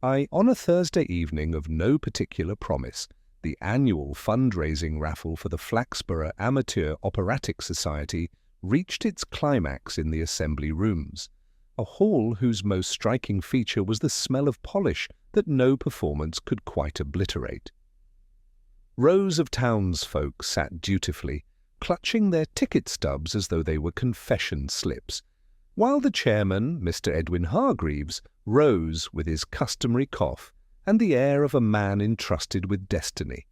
On a Thursday evening of no particular promise, the annual fundraising raffle for the Flaxborough Amateur Operatic Society reached its climax in the Assembly Rooms, a hall whose most striking feature was the smell of polish that no performance could quite obliterate. Rows of townsfolk sat dutifully, clutching their ticket stubs as though they were confession slips, while the chairman, Mr. Edwin Hargreaves, rose with his customary cough and the air of a man entrusted with destiny.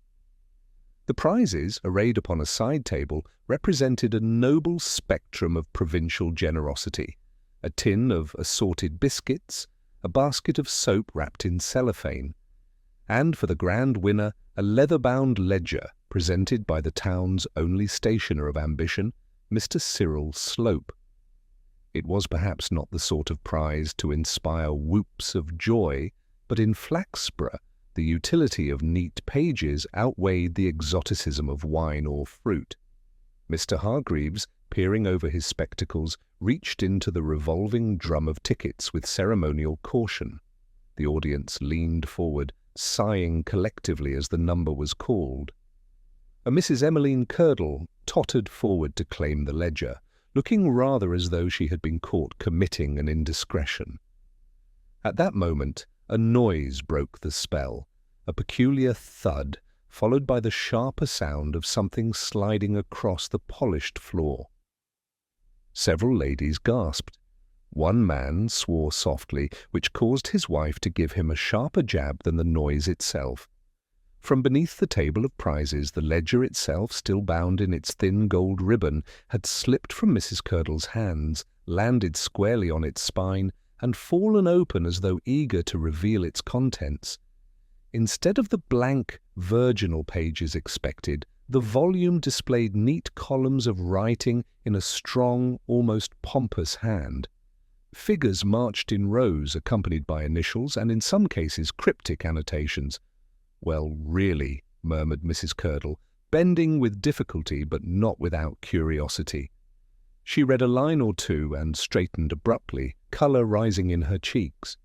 The prizes, arrayed upon a side table, represented a noble spectrum of provincial generosity: a tin of assorted biscuits, a basket of soap wrapped in cellophane, and for the grand winner a leather-bound ledger presented by the town's only stationer of ambition, Mr. Cyril Slope. It was perhaps not the sort of prize to inspire whoops of joy, but in Flaxborough the utility of neat pages outweighed the exoticism of wine or fruit. Mr. Hargreaves, peering over his spectacles, reached into the revolving drum of tickets with ceremonial caution. The audience leaned forward, sighing collectively as the number was called. A Mrs. Emmeline Curdle tottered forward to claim the ledger, looking rather as though she had been caught committing an indiscretion. At that moment, a noise broke the spell, a peculiar thud, followed by the sharper sound of something sliding across the polished floor. Several ladies gasped. One man swore softly, which caused his wife to give him a sharper jab than the noise itself. From beneath the table of prizes, the ledger itself, still bound in its thin gold ribbon, had slipped from Mrs. Curdle's hands, landed squarely on its spine, and fallen open as though eager to reveal its contents. Instead of the blank, virginal pages expected, the volume displayed neat columns of writing in a strong, almost pompous hand. Figures marched in rows accompanied by initials and in some cases cryptic annotations. "Well, really," murmured Mrs. Curdle, bending with difficulty but not without curiosity. She read a line or two and straightened abruptly, colour rising in her cheeks.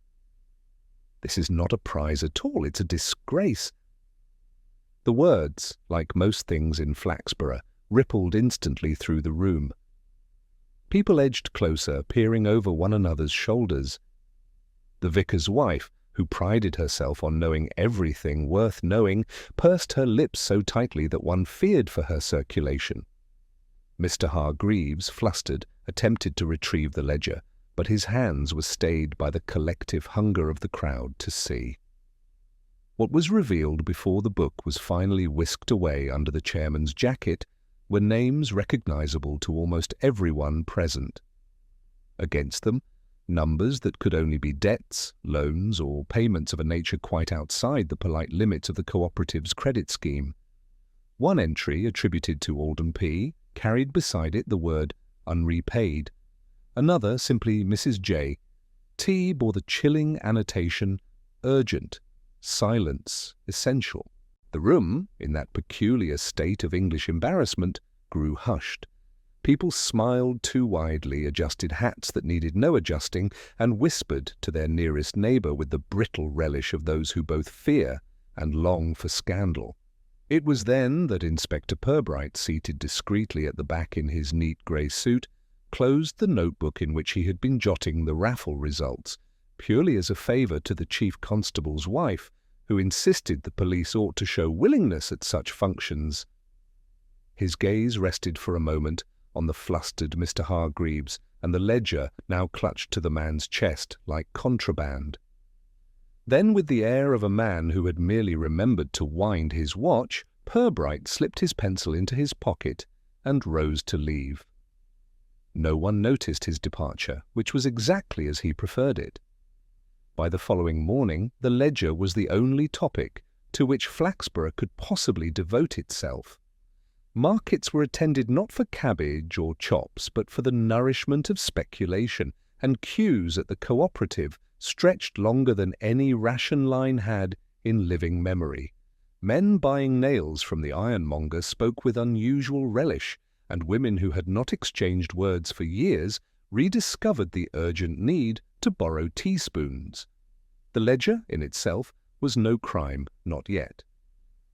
"This is not a prize at all, it's a disgrace." The words, like most things in Flaxborough, rippled instantly through the room. People edged closer, peering over one another's shoulders. The vicar's wife, who prided herself on knowing everything worth knowing, pursed her lips so tightly that one feared for her circulation. Mr. Hargreaves, flustered, attempted to retrieve the ledger, but his hands were stayed by the collective hunger of the crowd to see. What was revealed before the book was finally whisked away under the chairman's jacket were names recognizable to almost everyone present. Against them, numbers that could only be debts, loans, or payments of a nature quite outside the polite limits of the cooperative's credit scheme. One entry, attributed to Alderman P., carried beside it the word unrepaid. Another, simply Mrs. J. T. bore the chilling annotation urgent, silence essential. The room, in that peculiar state of English embarrassment, grew hushed. People smiled too widely, adjusted hats that needed no adjusting, and whispered to their nearest neighbour with the brittle relish of those who both fear and long for scandal. It was then that Inspector Purbright, seated discreetly at the back in his neat grey suit, closed the notebook in which he had been jotting the raffle results, purely as a favour to the Chief Constable's wife, who insisted the police ought to show willingness at such functions. His gaze rested for a moment on the flustered Mr. Hargreaves, and the ledger now clutched to the man's chest like contraband. Then, with the air of a man who had merely remembered to wind his watch, Purbright slipped his pencil into his pocket and rose to leave. No one noticed his departure, which was exactly as he preferred it. By the following morning, the ledger was the only topic to which Flaxborough could possibly devote itself. Markets were attended not for cabbage or chops, but for the nourishment of speculation, and queues at the cooperative stretched longer than any ration line had in living memory. Men buying nails from the ironmonger spoke with unusual relish, and women who had not exchanged words for years rediscovered the urgent need to borrow teaspoons. The ledger, in itself, was no crime, not yet.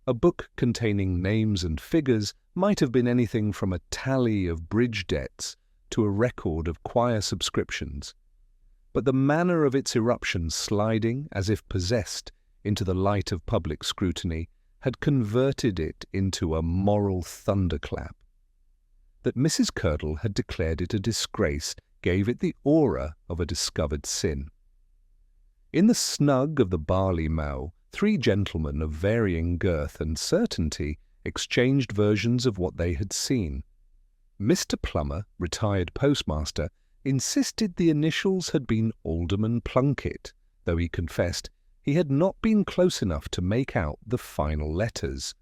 A book containing names and figures might have been anything from a tally of bridge debts to a record of choir subscriptions. But the manner of its eruption sliding, as if possessed, into the light of public scrutiny had converted it into a moral thunderclap. That Mrs. Curdle had declared it a disgrace gave it the aura of a discovered sin. In the snug of the barley mow, three gentlemen of varying girth and certainty exchanged versions of what they had seen. Mr. Plummer, retired postmaster, insisted the initials had been Alderman Plunkett, though he confessed he had not been close enough to make out the final letters.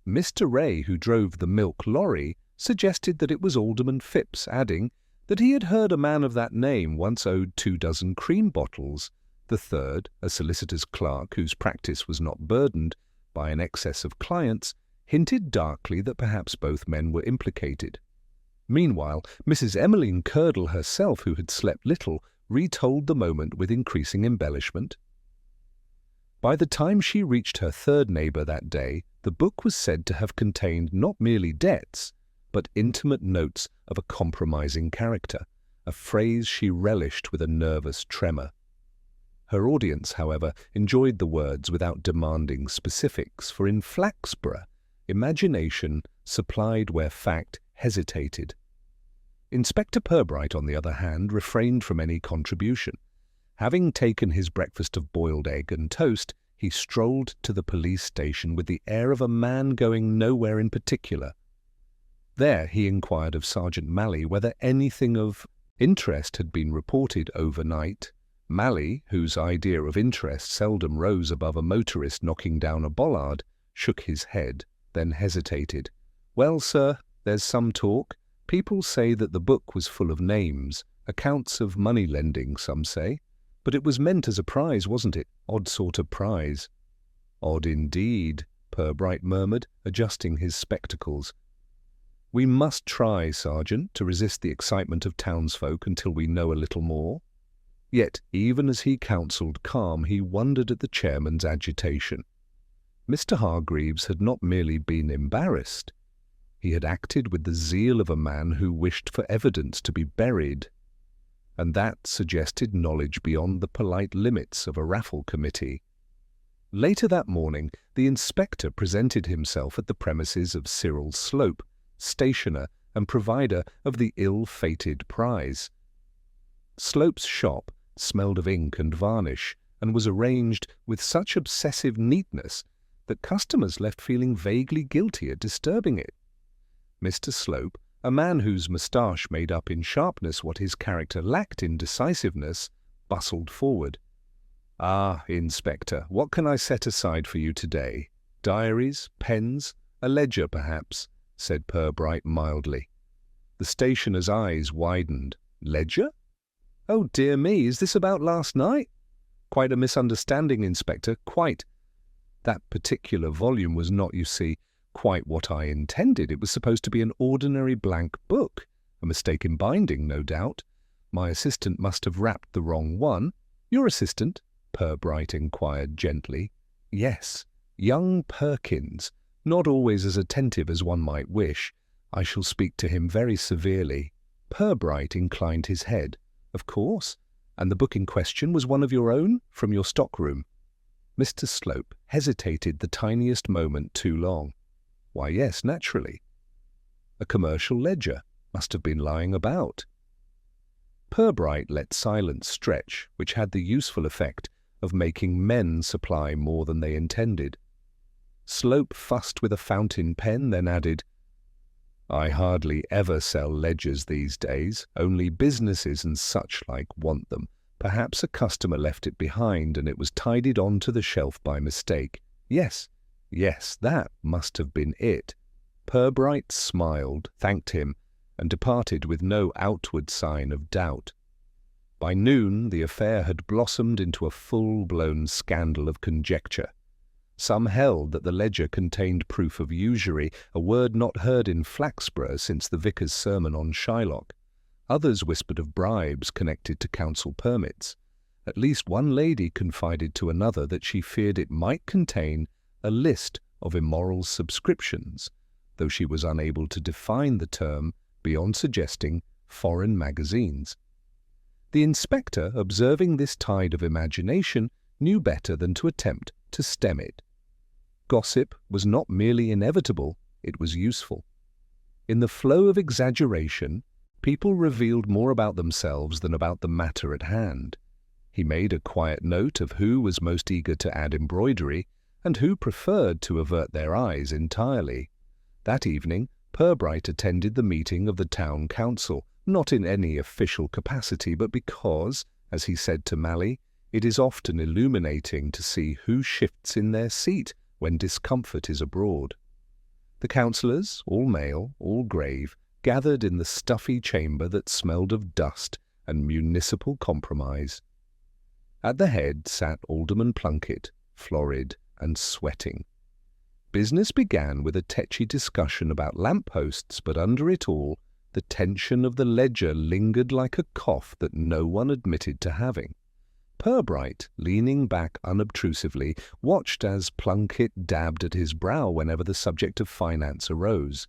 Mr. Ray, who drove the milk lorry, suggested that it was Alderman Phipps, adding that he had heard a man of that name once owed 24 cream bottles. The third, a solicitor's clerk whose practice was not burdened by an excess of clients, hinted darkly that perhaps both men were implicated. Meanwhile, Mrs. Emmeline Curdle herself, who had slept little, retold the moment with increasing embellishment. By the time she reached her third neighbour that day, the book was said to have contained not merely debts, but intimate notes of a compromising character, a phrase she relished with a nervous tremor. Her audience, however, enjoyed the words without demanding specifics, for in Flaxborough, imagination supplied where fact hesitated. Inspector Purbright, on the other hand, refrained from any contribution. Having taken his breakfast of boiled egg and toast, he strolled to the police station with the air of a man going nowhere in particular. There he inquired of Sergeant Malley whether anything of interest had been reported overnight. Malley, whose idea of interest seldom rose above a motorist knocking down a bollard, shook his head, then hesitated. "Well, sir, there's some talk. People say that the book was full of names, accounts of money lending, some say. But it was meant as a prize, wasn't it? Odd sort of prize." "Odd indeed," Purbright murmured, adjusting his spectacles. "We must try, Sergeant, to resist the excitement of townsfolk until we know a little more." Yet, even as he counselled calm, he wondered at the chairman's agitation. Mr. Hargreaves had not merely been embarrassed. He had acted with the zeal of a man who wished for evidence to be buried, and that suggested knowledge beyond the polite limits of a raffle committee. Later that morning, the inspector presented himself at the premises of Cyril Slope, stationer and provider of the ill-fated prize. Slope's shop smelled of ink and varnish, and was arranged with such obsessive neatness that customers left feeling vaguely guilty at disturbing it. Mr. Slope, a man whose moustache made up in sharpness what his character lacked in decisiveness, bustled forward. "Ah, Inspector, what can I set aside for you today? Diaries, pens, a ledger, perhaps," said Purbright mildly. The stationer's eyes widened. "Ledger? Oh, dear me, is this about last night?" "Quite a misunderstanding, Inspector, quite. That particular volume was not, you see, quite what I intended. It was supposed to be an ordinary blank book. A mistake in binding, no doubt. My assistant must have wrapped the wrong one." "Your assistant?" Purbright inquired gently. "Yes, young Perkins, not always as attentive as one might wish. I shall speak to him very severely." Purbright inclined his head. "Of course. And the book in question was one of your own, from your stockroom?" Mr. Slope hesitated the tiniest moment too long. "Why, yes, naturally." "A commercial ledger must have been lying about." Purbright let silence stretch, which had the useful effect of making men supply more than they intended. Slope fussed with a fountain pen, then added, "I hardly ever sell ledgers these days. Only businesses and such like want them. Perhaps a customer left it behind and it was tidied onto the shelf by mistake. Yes, that must have been it." Purbright smiled, thanked him, and departed with no outward sign of doubt. By noon, the affair had blossomed into a full-blown scandal of conjecture. Some held that the ledger contained proof of usury, a word not heard in Flaxborough since the vicar's sermon on Shylock. Others whispered of bribes connected to council permits, At least one lady confided to another that she feared it might contain a list of immoral subscriptions, though she was unable to define the term beyond suggesting foreign magazines. The inspector, observing this tide of imagination, knew better than to attempt to stem it. Gossip was not merely inevitable, it was useful. In the flow of exaggeration, people revealed more about themselves than about the matter at hand. He made a quiet note of who was most eager to add embroidery and who preferred to avert their eyes entirely. That evening, Purbright attended the meeting of the town council, not in any official capacity, but because, as he said to Mally, it is often illuminating to see who shifts in their seat when discomfort is abroad. The councillors, all male, all grave, gathered in the stuffy chamber that smelled of dust and municipal compromise. At the head sat Alderman Plunkett, florid and sweating. Business began with a tetchy discussion about lampposts, but under it all, the tension of the ledger lingered like a cough that no one admitted to having. Purbright, leaning back unobtrusively, watched as Plunkett dabbed at his brow whenever the subject of finance arose.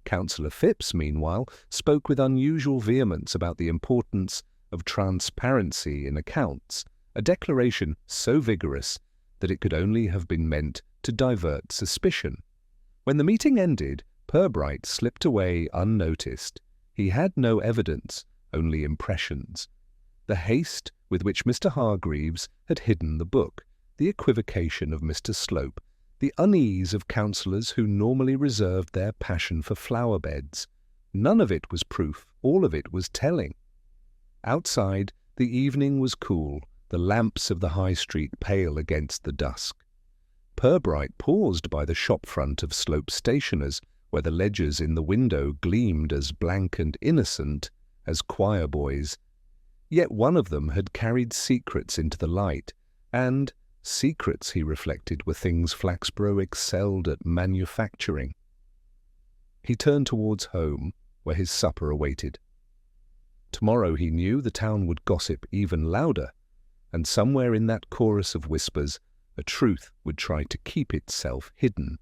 Councillor Phipps, meanwhile, spoke with unusual vehemence about the importance of transparency in accounts, a declaration so vigorous that it could only have been meant to divert suspicion. When the meeting ended, Purbright slipped away unnoticed. He had no evidence, only impressions. The haste with which Mr. Hargreaves had hidden the book, the equivocation of Mr. Slope, the unease of councillors who normally reserved their passion for flower beds. None of it was proof, all of it was telling. Outside, the evening was cool, the lamps of the High Street pale against the dusk. Purbright paused by the shop front of Slope Stationers, where the ledgers in the window gleamed as blank and innocent as choir boys. Yet one of them had carried secrets into the light, and secrets, he reflected, were things Flaxborough excelled at manufacturing. He turned towards home, where his supper awaited. Tomorrow, he knew, the town would gossip even louder, and somewhere in that chorus of whispers, a truth would try to keep itself hidden.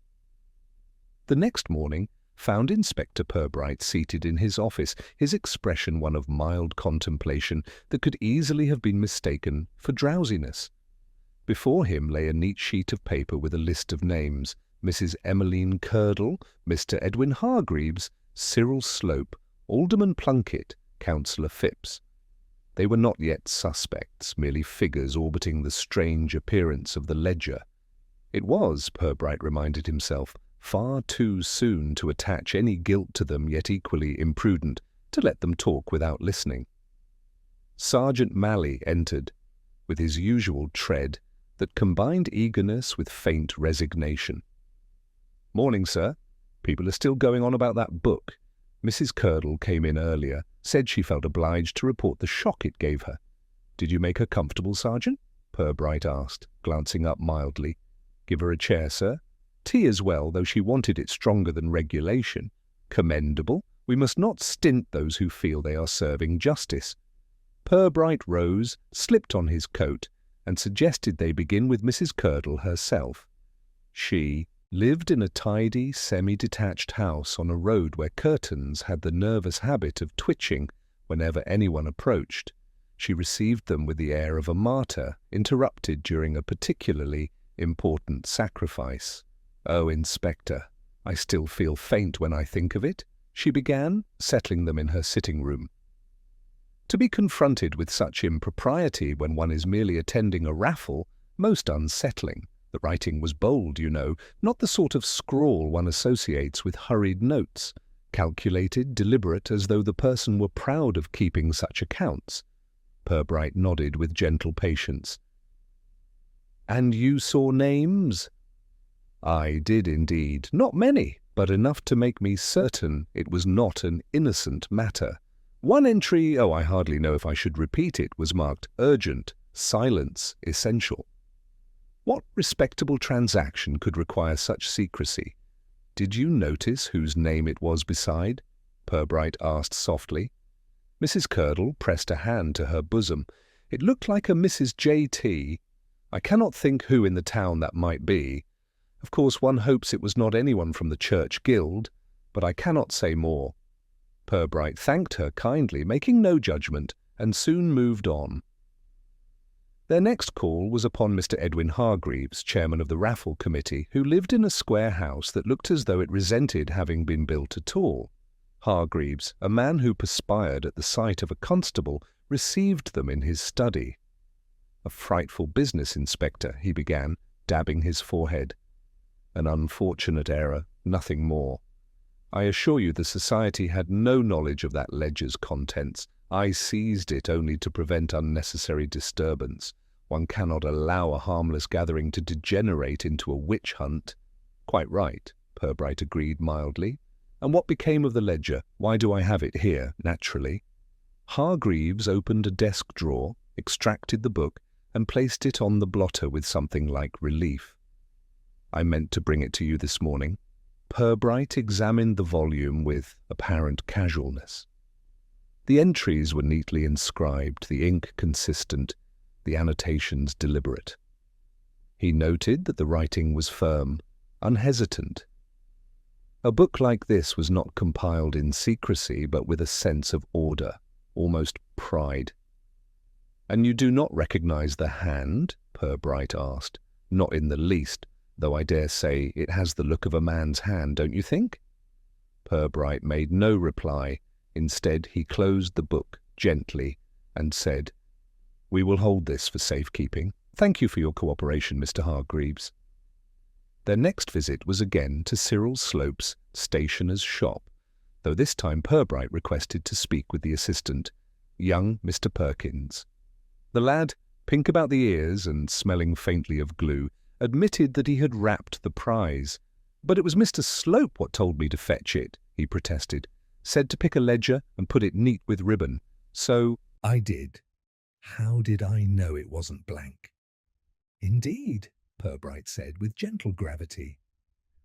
The next morning found Inspector Purbright seated in his office, his expression one of mild contemplation that could easily have been mistaken for drowsiness. Before him lay a neat sheet of paper with a list of names: Mrs. Emmeline Curdle, Mr. Edwin Hargreaves, Cyril Slope, Alderman Plunkett, Councillor Phipps. They were not yet suspects, merely figures orbiting the strange appearance of the ledger. It was, Purbright reminded himself, far too soon to attach any guilt to them, yet equally imprudent to let them talk without listening. Sergeant Mally entered, with his usual tread that combined eagerness with faint resignation. "Morning, sir. People are still going on about that book. Mrs. Curdle came in earlier, said she felt obliged to report the shock it gave her. Did you make her comfortable, Sergeant?" Purbright asked, glancing up mildly. "Give her a chair, sir. Tea as well, though she wanted it stronger than regulation. Commendable. We must not stint those who feel they are serving justice." Purbright rose, slipped on his coat, and suggested they begin with Mrs. Curdle herself. She lived in a tidy, semi-detached house on a road where curtains had the nervous habit of twitching whenever anyone approached. She received them with the air of a martyr, interrupted during a particularly important sacrifice. "Oh, Inspector, I still feel faint when I think of it," she began, settling them in her sitting-room. To be confronted with such impropriety when one is merely attending a raffle, most unsettling. The writing was bold, you know, not the sort of scrawl one associates with hurried notes, calculated, deliberate, as though the person were proud of keeping such accounts. Purbright nodded with gentle patience. "And you saw names?" "I did indeed. Not many, but enough to make me certain it was not an innocent matter. One entry, I hardly know if I should repeat it, was marked urgent, silence essential." What respectable transaction could require such secrecy? "Did you notice whose name it was beside?" Purbright asked softly. Mrs. Curdle pressed a hand to her bosom. It looked like a Mrs. J.T. I cannot think who in the town that might be. Of course, one hopes it was not anyone from the church guild, but I cannot say more. Purbright thanked her kindly, making no judgment, and soon moved on. Their next call was upon Mr. Edwin Hargreaves, chairman of the raffle committee, who lived in a square house that looked as though it resented having been built at all. Hargreaves, a man who perspired at the sight of a constable, received them in his study. "A frightful business, Inspector," he began, dabbing his forehead. "An unfortunate error, nothing more. I assure you the society had no knowledge of that ledger's contents. I seized it only to prevent unnecessary disturbance. One cannot allow a harmless gathering to degenerate into a witch hunt." "Quite right," Purbright agreed mildly. "And what became of the ledger? Why do I have it here, naturally?" Hargreaves opened a desk drawer, extracted the book, and placed it on the blotter with something like relief. "I meant to bring it to you this morning." Purbright examined the volume with apparent casualness. The entries were neatly inscribed, the ink consistent, the annotations deliberate. He noted that the writing was firm, unhesitant. A book like this was not compiled in secrecy, but with a sense of order, almost pride. "And you do not recognize the hand?" Purbright asked. "Not in the least, though I dare say it has the look of a man's hand, don't you think?" Purbright made no reply. Instead, he closed the book gently and said, "We will hold this for safekeeping. Thank you for your cooperation, Mr. Hargreaves." Their next visit was again to Cyril Slope's stationer's shop, though this time Purbright requested to speak with the assistant, young Mr. Perkins. The lad, pink about the ears and smelling faintly of glue, admitted that he had wrapped the prize. "But it was Mr. Slope what told me to fetch it," he protested. "Said to pick a ledger and put it neat with ribbon. So—" "I did. How did I know it wasn't blank?" "Indeed," Purbright said with gentle gravity.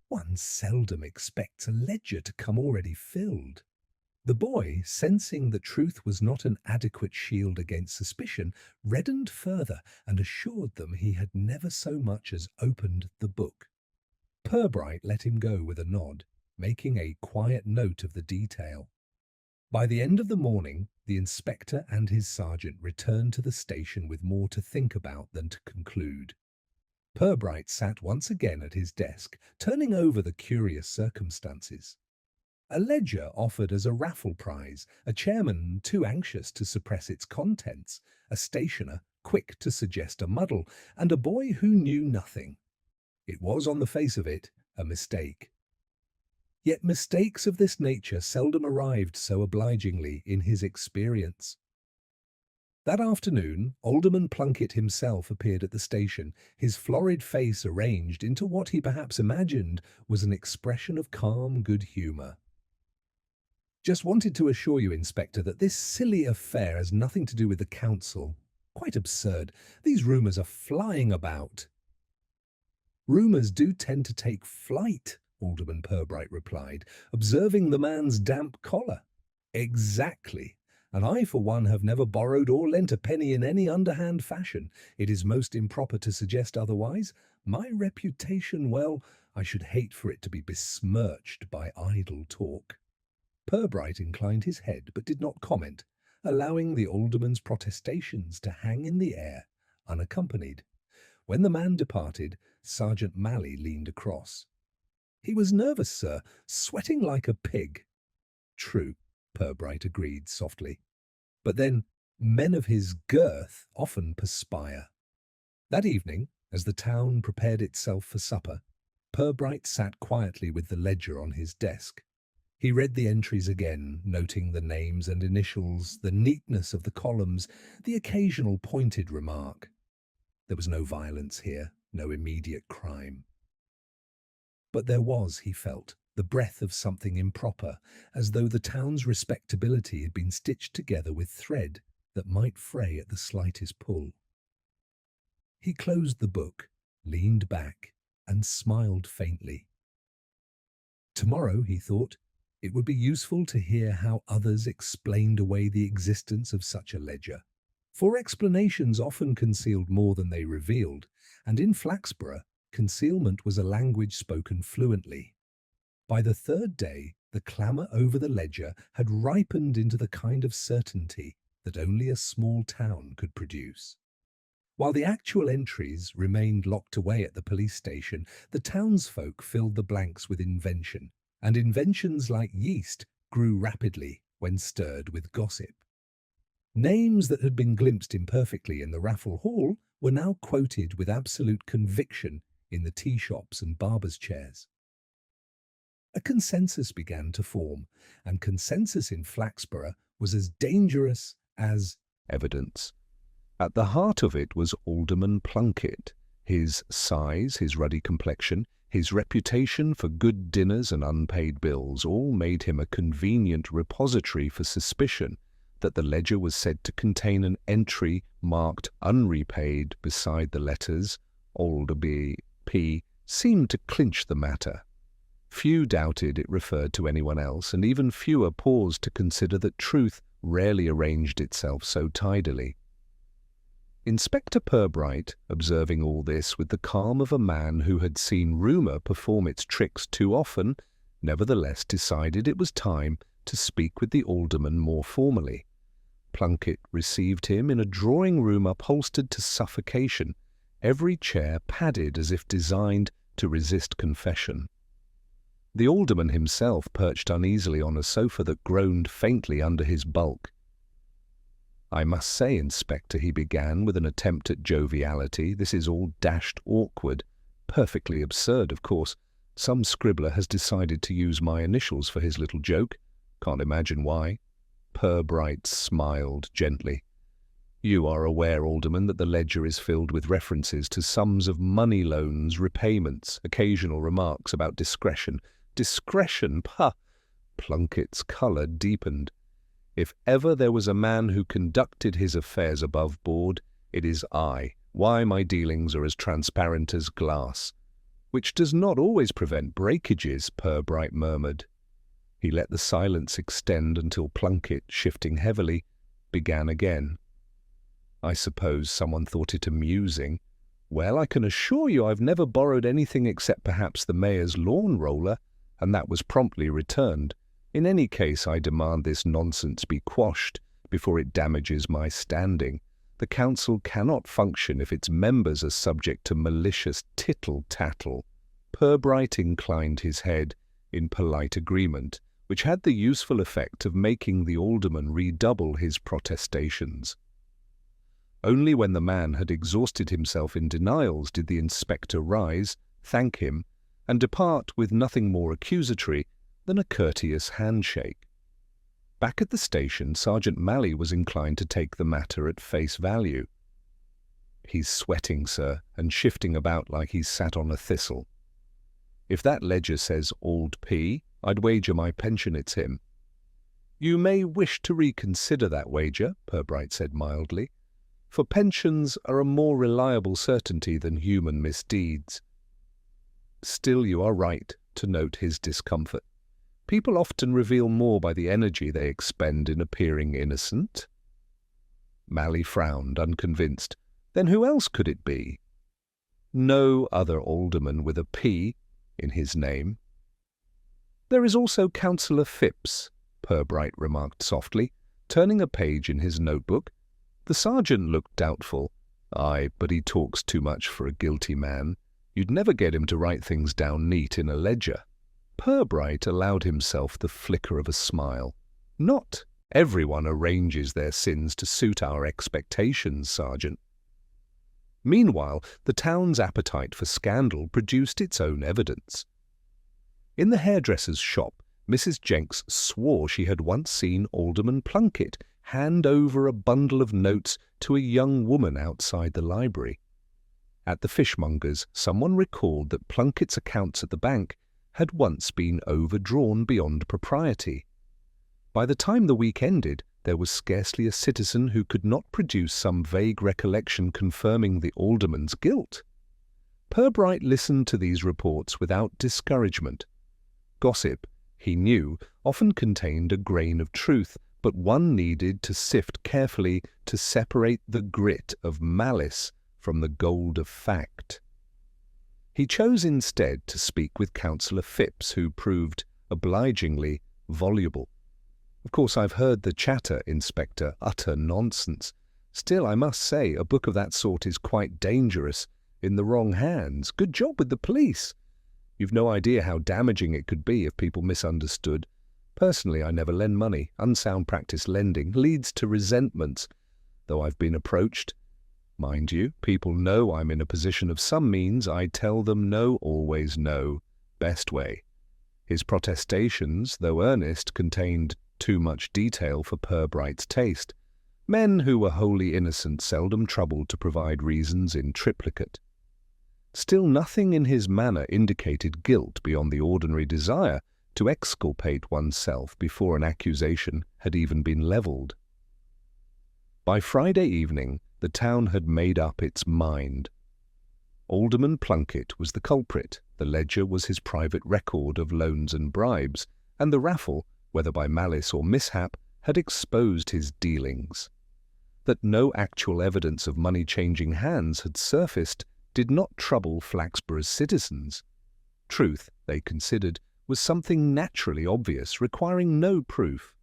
"One seldom expects a ledger to come already filled." The boy, sensing that truth was not an adequate shield against suspicion, reddened further and assured them he had never so much as opened the book. Purbright let him go with a nod, making a quiet note of the detail. By the end of the morning, the inspector and his sergeant returned to the station with more to think about than to conclude. Purbright sat once again at his desk, turning over the curious circumstances. A ledger offered as a raffle prize, a chairman too anxious to suppress its contents, a stationer quick to suggest a muddle, and a boy who knew nothing. It was, on the face of it, a mistake. Yet mistakes of this nature seldom arrived so obligingly in his experience. That afternoon, Alderman Plunkett himself appeared at the station, his florid face arranged into what he perhaps imagined was an expression of calm good humour. "Just wanted to assure you, Inspector, that this silly affair has nothing to do with the council. Quite absurd. These rumours are flying about." "Rumours do tend to take flight," Alderman Purbright replied, observing the man's damp collar. "Exactly. And I, for one, have never borrowed or lent a penny in any underhand fashion. It is most improper to suggest otherwise. My reputation, well, I should hate for it to be besmirched by idle talk." Purbright inclined his head but did not comment, allowing the alderman's protestations to hang in the air, unaccompanied. When the man departed, Sergeant Malley leaned across. "He was nervous, sir, sweating like a pig." "True," Purbright agreed softly. "But then, men of his girth often perspire." That evening, as the town prepared itself for supper, Purbright sat quietly with the ledger on his desk. He read the entries again, noting the names and initials, the neatness of the columns, the occasional pointed remark. There was no violence here, no immediate crime. But there was, he felt, the breath of something improper, as though the town's respectability had been stitched together with thread that might fray at the slightest pull. He closed the book, leaned back, and smiled faintly. Tomorrow, he thought, it would be useful to hear how others explained away the existence of such a ledger. For explanations often concealed more than they revealed, and in Flaxborough, concealment was a language spoken fluently. By the third day, the clamour over the ledger had ripened into the kind of certainty that only a small town could produce. While the actual entries remained locked away at the police station, the townsfolk filled the blanks with invention, and inventions like yeast grew rapidly when stirred with gossip. Names that had been glimpsed imperfectly in the raffle hall were now quoted with absolute conviction in the tea shops and barbers' chairs. A consensus began to form, and consensus in Flaxborough was as dangerous as evidence. At the heart of it was Alderman Plunkett. His size, his ruddy complexion, his reputation for good dinners and unpaid bills all made him a convenient repository for suspicion that the ledger was said to contain an entry marked unrepaid beside the letters Alderby P seemed to clinch the matter. Few doubted it referred to anyone else, and even fewer paused to consider that truth rarely arranged itself so tidily. Inspector Purbright, observing all this with the calm of a man who had seen rumour perform its tricks too often, nevertheless decided it was time to speak with the alderman more formally. Plunkett received him in a drawing-room upholstered to suffocation, every chair padded as if designed to resist confession. The alderman himself perched uneasily on a sofa that groaned faintly under his bulk. "I must say, Inspector," he began with an attempt at joviality, "this is all dashed awkward. Perfectly absurd, of course. Some scribbler has decided to use my initials for his little joke. Can't imagine why." Purbright smiled gently. "You are aware, Alderman, that the ledger is filled with references to sums of money loans, repayments, occasional remarks about discretion." "Discretion? Pah!" Plunkett's colour deepened. "If ever there was a man who conducted his affairs above board, it is I. Why, my dealings are as transparent as glass." "Which does not always prevent breakages," Purbright murmured. He let the silence extend until Plunkett, shifting heavily, began again. "I suppose someone thought it amusing. Well, I can assure you I've never borrowed anything except perhaps the mayor's lawn roller, and that was promptly returned. In any case, I demand this nonsense be quashed before it damages my standing. The council cannot function if its members are subject to malicious tittle-tattle." Purbright inclined his head in polite agreement, which had the useful effect of making the alderman redouble his protestations. Only when the man had exhausted himself in denials did the inspector rise, thank him, and depart with nothing more accusatory than a courteous handshake. Back at the station, Sergeant Malley was inclined to take the matter at face value. "He's sweating, sir, and shifting about like he's sat on a thistle. If that ledger says Old P, I'd wager my pension it's him." "You may wish to reconsider that wager," Purbright said mildly, "for pensions are a more reliable certainty than human misdeeds." "Still, you are right to note his discomfort. People often reveal more by the energy they expend in appearing innocent." Malley frowned, unconvinced. "Then who else could it be?" "No other alderman with a P in his name." "There is also Councillor Phipps," Purbright remarked softly, turning a page in his notebook. The sergeant looked doubtful. "Aye, but he talks too much for a guilty man. You'd never get him to write things down neat in a ledger." Purbright allowed himself the flicker of a smile. "Not everyone arranges their sins to suit our expectations, Sergeant." Meanwhile, the town's appetite for scandal produced its own evidence. In the hairdresser's shop, Mrs. Jenks swore she had once seen Alderman Plunkett hand over a bundle of notes to a young woman outside the library. At the fishmonger's, someone recalled that Plunkett's accounts at the bank had once been overdrawn beyond propriety. By the time the week ended, there was scarcely a citizen who could not produce some vague recollection confirming the alderman's guilt. Purbright listened to these reports without discouragement. Gossip, he knew, often contained a grain of truth, but one needed to sift carefully to separate the grit of malice from the gold of fact. He chose instead to speak with Councillor Phipps, who proved obligingly voluble. Of course, I've heard the chatter, Inspector, utter nonsense. Still, I must say, a book of that sort is quite dangerous in the wrong hands. Good job with the police. You've no idea how damaging it could be if people misunderstood. Personally, I never lend money. Unsound practice lending leads to resentments, though I've been approached. Mind you, people know I'm in a position of some means. I tell them no, always no. Best way. His protestations, though earnest, contained too much detail for Purbright's taste. Men who were wholly innocent seldom troubled to provide reasons in triplicate. Still, nothing in his manner indicated guilt beyond the ordinary desire to exculpate oneself before an accusation had even been levelled. By Friday evening, the town had made up its mind. Alderman Plunkett was the culprit, the ledger was his private record of loans and bribes, and the raffle, whether by malice or mishap, had exposed his dealings. That no actual evidence of money changing hands had surfaced did not trouble Flaxborough's citizens. Truth, they considered, was something naturally obvious, requiring no proof.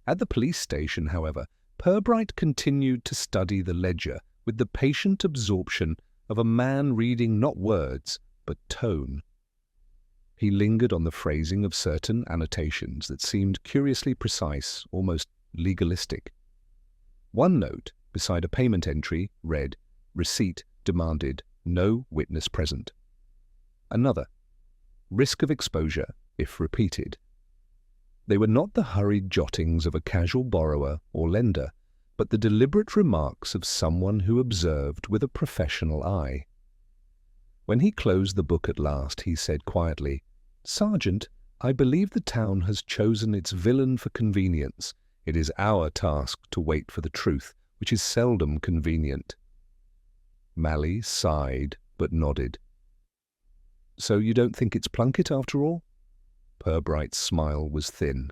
At the police station, however, Purbright continued to study the ledger with the patient absorption of a man reading not words, but tone. He lingered on the phrasing of certain annotations that seemed curiously precise, almost legalistic. One note, beside a payment entry, read, "Receipt demanded, no witness present." Another, "Risk of exposure if repeated." They were not the hurried jottings of a casual borrower or lender, but the deliberate remarks of someone who observed with a professional eye. When he closed the book at last, he said quietly, "Sergeant, I believe the town has chosen its villain for convenience. It is our task to wait for the truth, which is seldom convenient." Malley sighed, but nodded. "So you don't think it's Plunkett after all?" Purbright's smile was thin.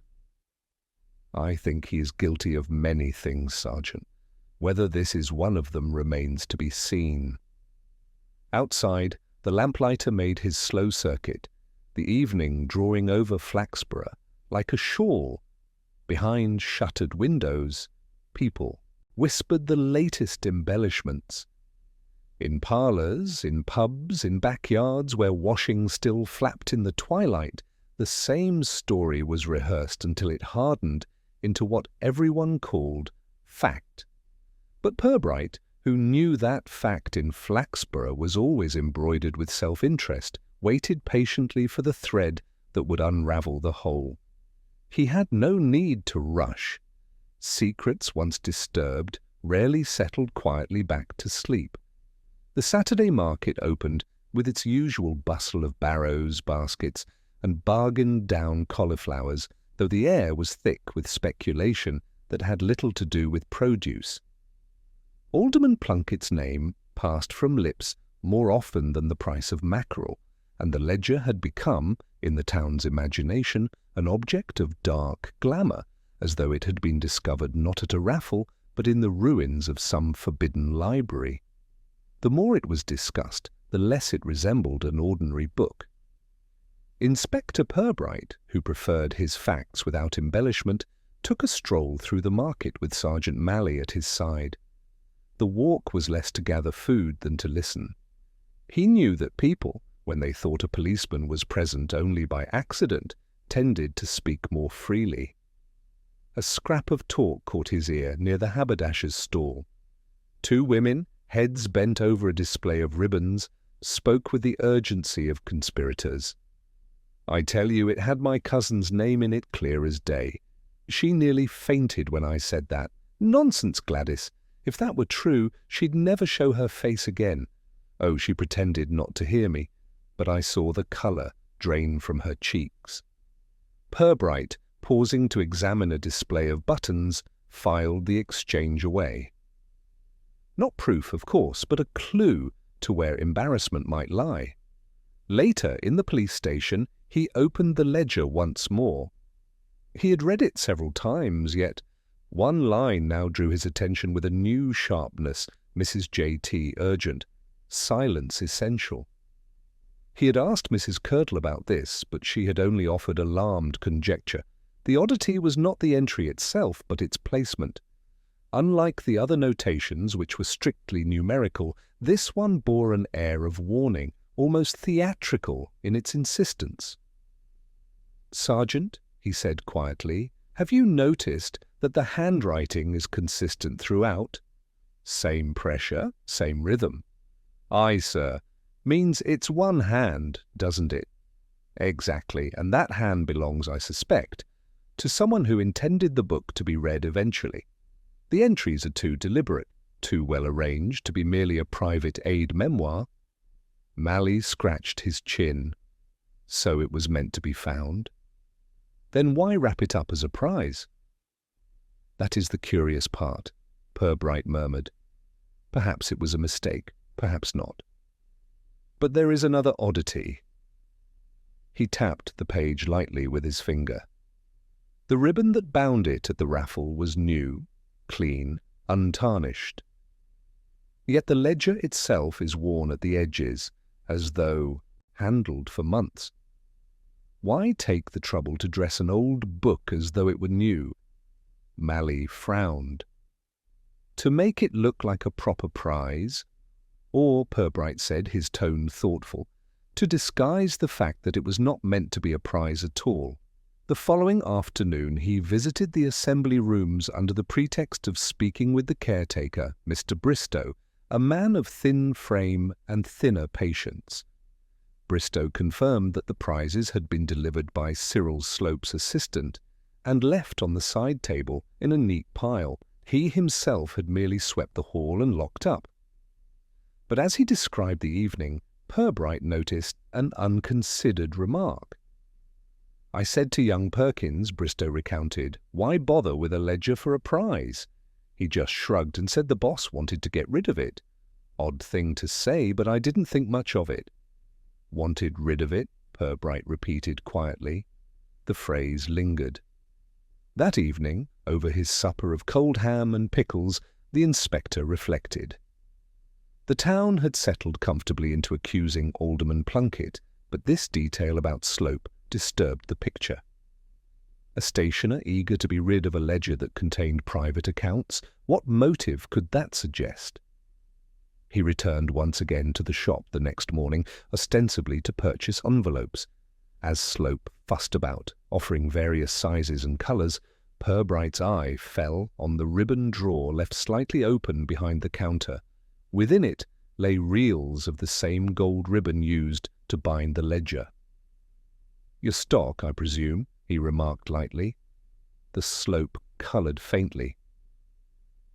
"I think he is guilty of many things, Sergeant. Whether this is one of them remains to be seen." Outside, the lamplighter made his slow circuit, the evening drawing over Flaxborough like a shawl. Behind shuttered windows, people whispered the latest embellishments. In parlours, in pubs, in backyards where washing still flapped in the twilight, the same story was rehearsed until it hardened into what everyone called fact. But Purbright, who knew that fact in Flaxborough was always embroidered with self-interest, waited patiently for the thread that would unravel the whole. He had no need to rush. Secrets, once disturbed, rarely settled quietly back to sleep. The Saturday market opened with its usual bustle of barrows, baskets, and bargained-down cauliflowers, though the air was thick with speculation that had little to do with produce. Alderman Plunkett's name passed from lips more often than the price of mackerel, and the ledger had become, in the town's imagination, an object of dark glamour, as though it had been discovered not at a raffle, but in the ruins of some forbidden library. The more it was discussed, the less it resembled an ordinary book. Inspector Purbright, who preferred his facts without embellishment, took a stroll through the market with Sergeant Malley at his side. The walk was less to gather food than to listen. He knew that people, when they thought a policeman was present only by accident, tended to speak more freely. A scrap of talk caught his ear near the haberdasher's stall. Two women, heads bent over a display of ribbons, spoke with the urgency of conspirators. "I tell you, it had my cousin's name in it clear as day. She nearly fainted when I said that. Nonsense, Gladys. If that were true, she'd never show her face again. Oh, she pretended not to hear me, but I saw the colour drain from her cheeks." Purbright, pausing to examine a display of buttons, filed the exchange away. Not proof, of course, but a clue to where embarrassment might lie. Later, in the police station, he opened the ledger once more. He had read it several times, yet one line now drew his attention with a new sharpness. Mrs. J.T. urgent. Silence essential. He had asked Mrs. Kirtle about this, but she had only offered alarmed conjecture. The oddity was not the entry itself, but its placement. Unlike the other notations, which were strictly numerical, this one bore an air of warning, almost theatrical in its insistence. "Sergeant," he said quietly, "have you noticed that the handwriting is consistent throughout? Same pressure, same rhythm." "Aye, sir. Means it's one hand, doesn't it?" "Exactly, and that hand belongs, I suspect, to someone who intended the book to be read eventually. The entries are too deliberate, too well arranged to be merely a private aid memoir." Malley scratched his chin. So it was meant to be found? Then why wrap it up as a prize? "That is the curious part," Purbright murmured. "Perhaps it was a mistake, perhaps not. But there is another oddity." He tapped the page lightly with his finger. The ribbon that bound it at the raffle was new, clean, untarnished. Yet the ledger itself is worn at the edges, as though handled for months. Why take the trouble to dress an old book as though it were new? Malley frowned. To make it look like a proper prize? Or, Purbright said, his tone thoughtful, to disguise the fact that it was not meant to be a prize at all. The following afternoon he visited the assembly rooms under the pretext of speaking with the caretaker, Mr. Bristow, a man of thin frame and thinner patience. Bristow confirmed that the prizes had been delivered by Cyril Slope's assistant and left on the side table in a neat pile. He himself had merely swept the hall and locked up. But as he described the evening, Purbright noticed an unconsidered remark. "I said to young Perkins," Bristow recounted, "why bother with a ledger for a prize? He just shrugged and said the boss wanted to get rid of it. Odd thing to say, but I didn't think much of it." "Wanted rid of it," Purbright repeated quietly. The phrase lingered. That evening, over his supper of cold ham and pickles, the inspector reflected. The town had settled comfortably into accusing Alderman Plunkett, but this detail about Slope disturbed the picture. A stationer eager to be rid of a ledger that contained private accounts, what motive could that suggest? He returned once again to the shop the next morning, ostensibly to purchase envelopes. As Slope fussed about, offering various sizes and colours, Purbright's eye fell on the ribbon drawer left slightly open behind the counter. Within it lay reels of the same gold ribbon used to bind the ledger. "Your stock, I presume," he remarked lightly. The Slope coloured faintly.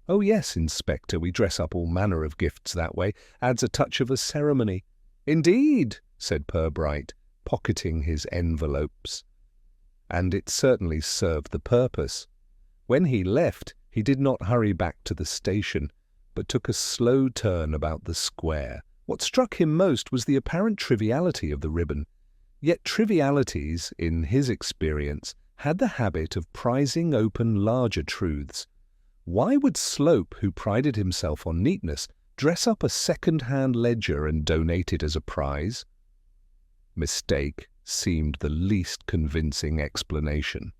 "Oh yes, Inspector, we dress up all manner of gifts that way. Adds a touch of a ceremony." "Indeed," said Purbright, pocketing his envelopes. And it certainly served the purpose. When he left, he did not hurry back to the station, but took a slow turn about the square. What struck him most was the apparent triviality of the ribbon. Yet trivialities, in his experience, had the habit of prizing open larger truths. Why would Slope, who prided himself on neatness, dress up a second-hand ledger and donate it as a prize? Mistake seemed the least convincing explanation.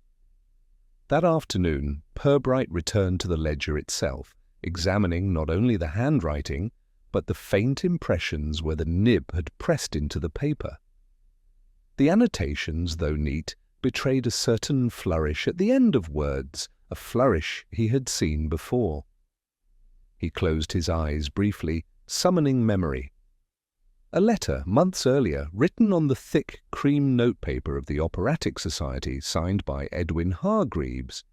That afternoon, Purbright returned to the ledger itself, examining not only the handwriting, but the faint impressions where the nib had pressed into the paper. The annotations, though neat, betrayed a certain flourish at the end of words, a flourish he had seen before. He closed his eyes briefly, summoning memory. A letter, months earlier, written on the thick cream notepaper of the Operatic Society, signed by Edwin Hargreaves.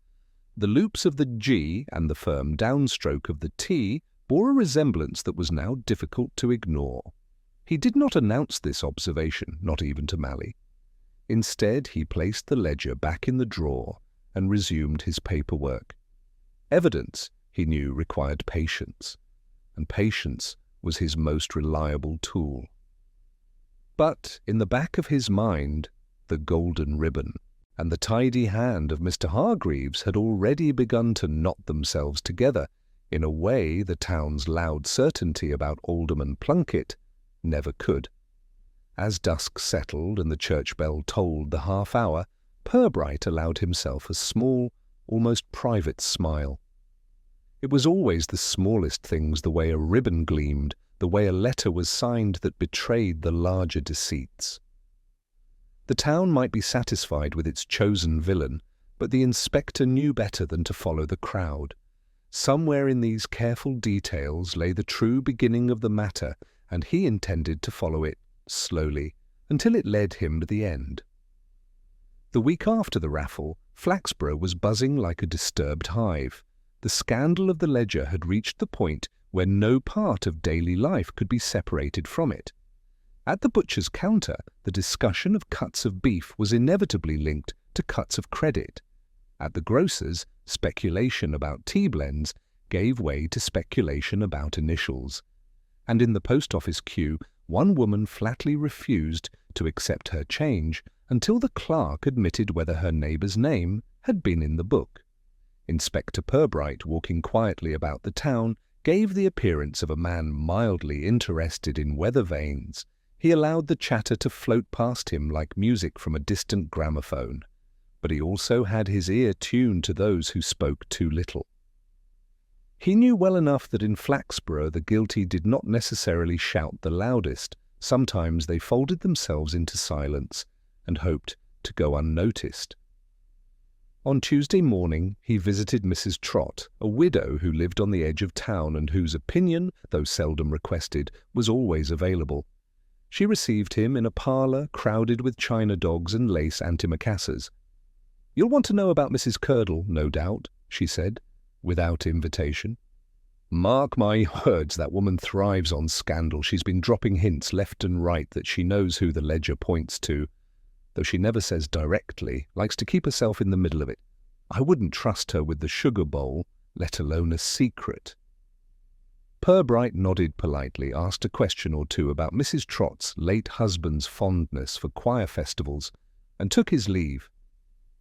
The loops of the G and the firm downstroke of the T bore a resemblance that was now difficult to ignore. He did not announce this observation, not even to Malley. Instead, he placed the ledger back in the drawer and resumed his paperwork. Evidence, he knew, required patience, and patience was his most reliable tool. But in the back of his mind, the golden ribbon. and the tidy hand of Mr. Hargreaves had already begun to knot themselves together in a way the town's loud certainty about Alderman Plunkett never could. As dusk settled and the church bell tolled the half-hour, Purbright allowed himself a small, almost private smile. It was always the smallest things, the way a ribbon gleamed, the way a letter was signed, that betrayed the larger deceits. The town might be satisfied with its chosen villain, but the inspector knew better than to follow the crowd. Somewhere in these careful details lay the true beginning of the matter, and he intended to follow it slowly until it led him to the end. The week after the raffle, Flaxborough was buzzing like a disturbed hive. The scandal of the ledger had reached the point where no part of daily life could be separated from it. At the butcher's counter, the discussion of cuts of beef was inevitably linked to cuts of credit. At the grocer's, speculation about tea blends gave way to speculation about initials. And in the post office queue, one woman flatly refused to accept her change until the clerk admitted whether her neighbour's name had been in the book. Inspector Purbright, walking quietly about the town, gave the appearance of a man mildly interested in weather vanes. He allowed the chatter to float past him like music from a distant gramophone, but he also had his ear tuned to those who spoke too little. He knew well enough that in Flaxborough the guilty did not necessarily shout the loudest. Sometimes they folded themselves into silence and hoped to go unnoticed. On Tuesday morning he visited Mrs. Trott, a widow who lived on the edge of town and whose opinion, though seldom requested, was always available. She received him in a parlour crowded with china dogs and lace antimacassars. "You'll want to know about Mrs. Curdle, no doubt," she said, without invitation. "Mark my words, that woman thrives on scandal. She's been dropping hints left and right that she knows who the ledger points to, though she never says directly, likes to keep herself in the middle of it. I wouldn't trust her with the sugar bowl, let alone a secret." Purbright nodded politely, asked a question or two about Mrs. Trott's late husband's fondness for choir festivals, and took his leave.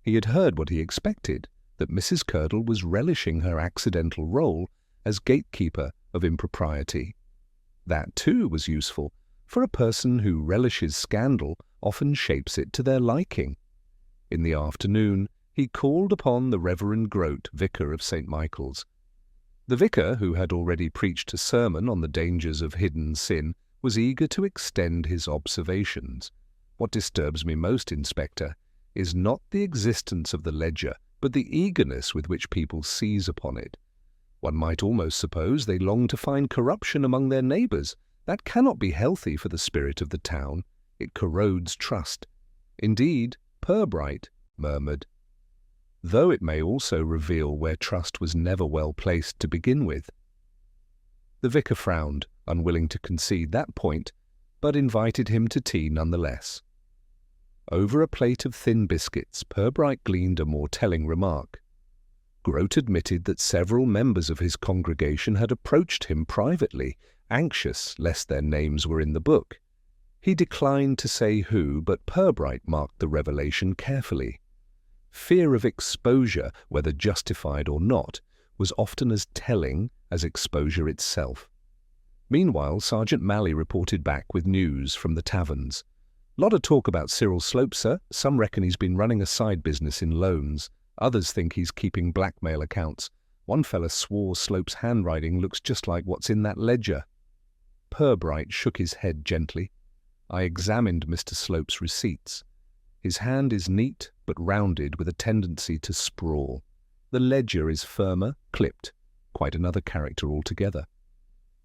He had heard what he expected, that Mrs. Curdle was relishing her accidental role as gatekeeper of impropriety. That, too, was useful, for a person who relishes scandal often shapes it to their liking. In the afternoon, he called upon the Reverend Grote, vicar of St. Michael's. The vicar, who had already preached a sermon on the dangers of hidden sin, was eager to extend his observations. "What disturbs me most, Inspector, is not the existence of the ledger, but the eagerness with which people seize upon it. One might almost suppose they long to find corruption among their neighbours. That cannot be healthy for the spirit of the town. It corrodes trust." "Indeed," Purbright murmured, "though it may also reveal where trust was never well placed to begin with." The vicar frowned, unwilling to concede that point, but invited him to tea nonetheless. Over a plate of thin biscuits, Purbright gleaned a more telling remark. Grote admitted that several members of his congregation had approached him privately, anxious lest their names were in the book. He declined to say who, but Purbright marked the revelation carefully. Fear of exposure, whether justified or not, was often as telling as exposure itself. Meanwhile, Sergeant Malley reported back with news from the taverns. "Lot of talk about Cyril Slope, sir. Some reckon he's been running a side business in loans. Others think he's keeping blackmail accounts. One fella swore Slope's handwriting looks just like what's in that ledger." Purbright shook his head gently. "I examined Mr. Slope's receipts. His hand is neat but rounded with a tendency to sprawl. The ledger is firmer, clipped. Quite another character altogether."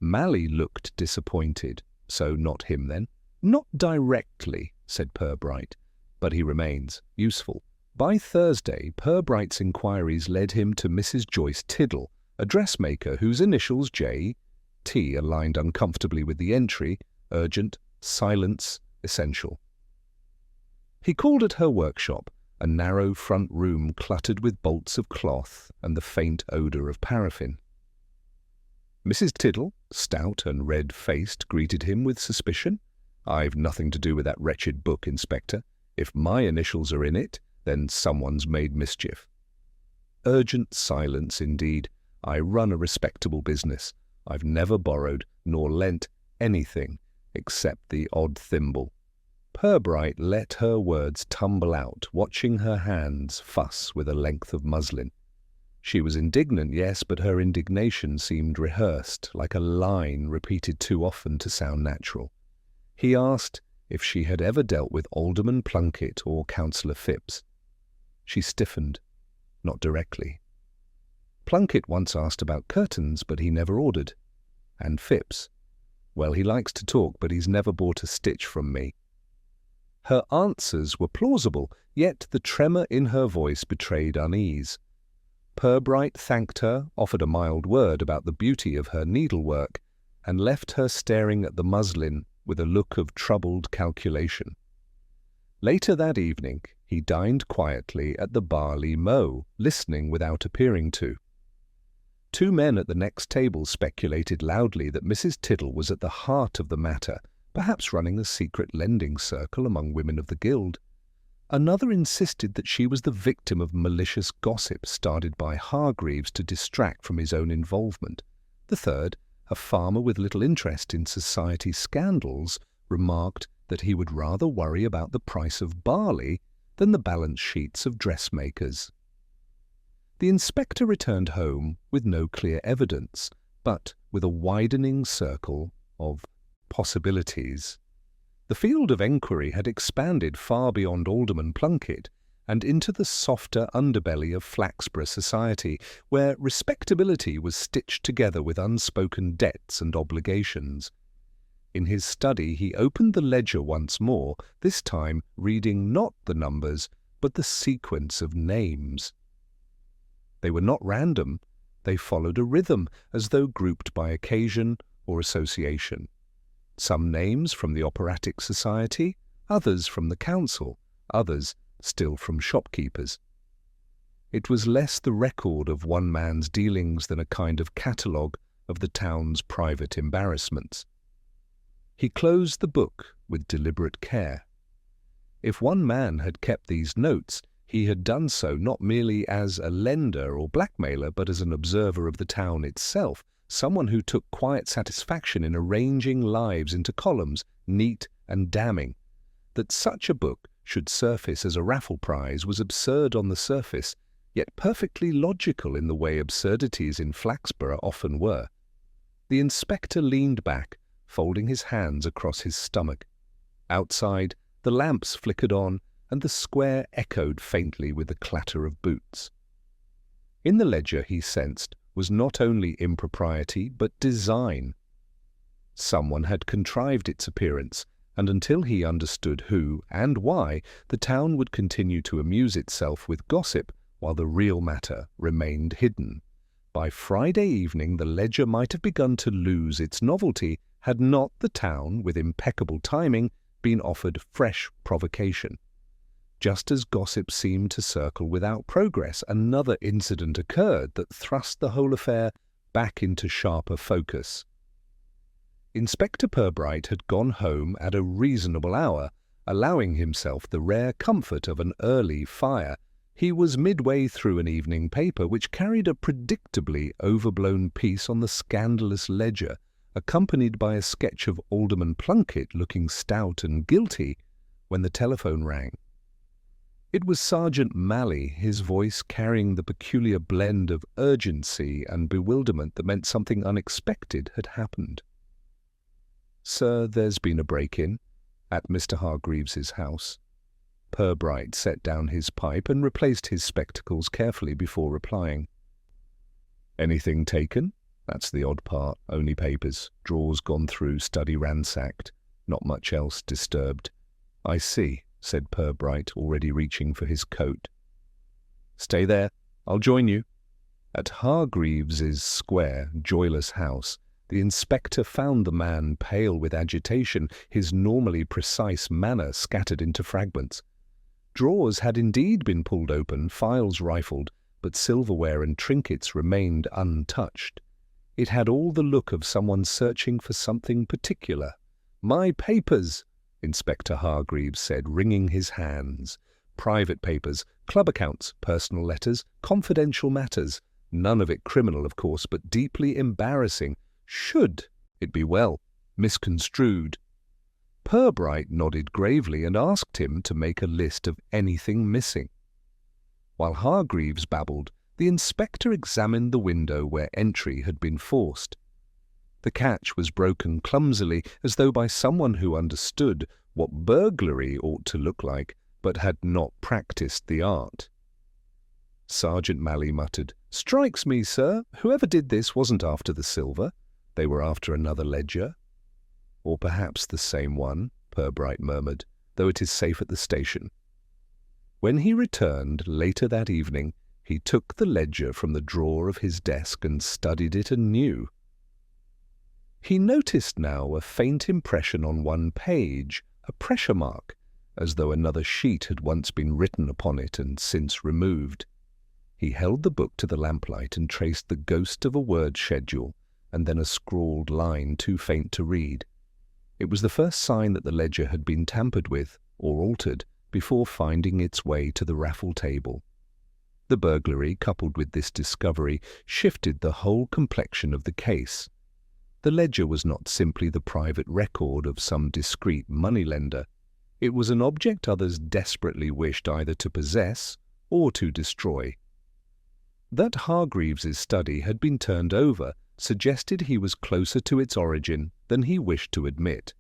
Malley looked disappointed. "So not him, then?" "Not directly," said Purbright, "but he remains useful." By Thursday, Purbright's inquiries led him to Mrs. Joyce Tiddle, a dressmaker whose initials J.T. aligned uncomfortably with the entry, urgent, silence, essential. He called at her workshop, a narrow front room cluttered with bolts of cloth and the faint odour of paraffin. Mrs. Tiddle, stout and red-faced, greeted him with suspicion. "I've nothing to do with that wretched book, Inspector. If my initials are in it, then someone's made mischief. Urgent silence indeed. I run a respectable business. I've never borrowed nor lent anything except the odd thimble. Purbright let her words tumble out, watching her hands fuss with a length of muslin. She was indignant, yes, but her indignation seemed rehearsed, like a line repeated too often to sound natural. He asked if she had ever dealt with Alderman Plunkett or Councillor Phipps. She stiffened, not directly. Plunkett once asked about curtains, but he never ordered. And Phipps, well, he likes to talk, but he's never bought a stitch from me. Her answers were plausible, yet the tremor in her voice betrayed unease. Purbright thanked her, offered a mild word about the beauty of her needlework, and left her staring at the muslin with a look of troubled calculation. Later that evening, he dined quietly at the Barley Mow, listening without appearing to. Two men at the next table speculated loudly that Mrs. Tiddle was at the heart of the matter, perhaps running a secret lending circle among women of the guild. Another insisted that she was the victim of malicious gossip started by Hargreaves to distract from his own involvement. The third, a farmer with little interest in society scandals, remarked that he would rather worry about the price of barley than the balance sheets of dressmakers. The inspector returned home with no clear evidence, but with a widening circle of possibilities. The field of enquiry had expanded far beyond Alderman Plunkett and into the softer underbelly of Flaxborough society, where respectability was stitched together with unspoken debts and obligations. In his study he opened the ledger once more, this time reading not the numbers, but the sequence of names. They were not random, they followed a rhythm, as though grouped by occasion or association. Some names from the operatic society, others from the council, others still from shopkeepers. It was less the record of one man's dealings than a kind of catalogue of the town's private embarrassments. He closed the book with deliberate care. If one man had kept these notes, he had done so not merely as a lender or blackmailer, but as an observer of the town itself, someone who took quiet satisfaction in arranging lives into columns, neat and damning. That such a book should surface as a raffle prize was absurd on the surface, yet perfectly logical in the way absurdities in Flaxborough often were. The inspector leaned back, folding his hands across his stomach. Outside, the lamps flickered on, and the square echoed faintly with the clatter of boots. In the ledger, he sensed, was not only impropriety, but design. Someone had contrived its appearance, and until he understood who and why, the town would continue to amuse itself with gossip while the real matter remained hidden. By Friday evening the ledger might have begun to lose its novelty had not the town, with impeccable timing, been offered fresh provocation. Just as gossip seemed to circle without progress, another incident occurred that thrust the whole affair back into sharper focus. Inspector Purbright had gone home at a reasonable hour, allowing himself the rare comfort of an early fire. He was midway through an evening paper which carried a predictably overblown piece on the scandalous ledger, accompanied by a sketch of Alderman Plunkett looking stout and guilty, when the telephone rang. It was Sergeant Malley, his voice carrying the peculiar blend of urgency and bewilderment that meant something unexpected had happened. "Sir, there's been a break-in at Mr. Hargreaves's house." Purbright set down his pipe and replaced his spectacles carefully before replying. "Anything taken?" "That's the odd part. Only papers. Drawers gone through, study ransacked. Not much else disturbed." "I see," said Purbright, already reaching for his coat. "Stay there. I'll join you." At Hargreaves's square, joyless house, the inspector found the man pale with agitation, his normally precise manner scattered into fragments. Drawers had indeed been pulled open, files rifled, but silverware and trinkets remained untouched. It had all the look of someone searching for something particular. "My papers!" Inspector Hargreaves said, wringing his hands. private papers, club accounts, personal letters, confidential matters. None of it criminal, of course, but deeply embarrassing. Should it be, well, misconstrued? Purbright nodded gravely and asked him to make a list of anything missing. While Hargreaves babbled, the inspector examined the window where entry had been forced. The catch was broken clumsily, as though by someone who understood what burglary ought to look like, but had not practiced the art. Sergeant Malley muttered, "Strikes me, sir, whoever did this wasn't after the silver. They were after another ledger." "Or perhaps the same one," Purbright murmured, "though it is safe at the station." When he returned later that evening, he took the ledger from the drawer of his desk and studied it anew. He noticed now a faint impression on one page, a pressure mark, as though another sheet had once been written upon it and since removed. He held the book to the lamplight and traced the ghost of a word schedule, and then a scrawled line too faint to read. It was the first sign that the ledger had been tampered with, or altered, before finding its way to the raffle table. The burglary, coupled with this discovery, shifted the whole complexion of the case. The ledger was not simply the private record of some discreet moneylender. It was an object others desperately wished either to possess or to destroy. That Hargreaves's study had been turned over suggested he was closer to its origin than he wished to admit.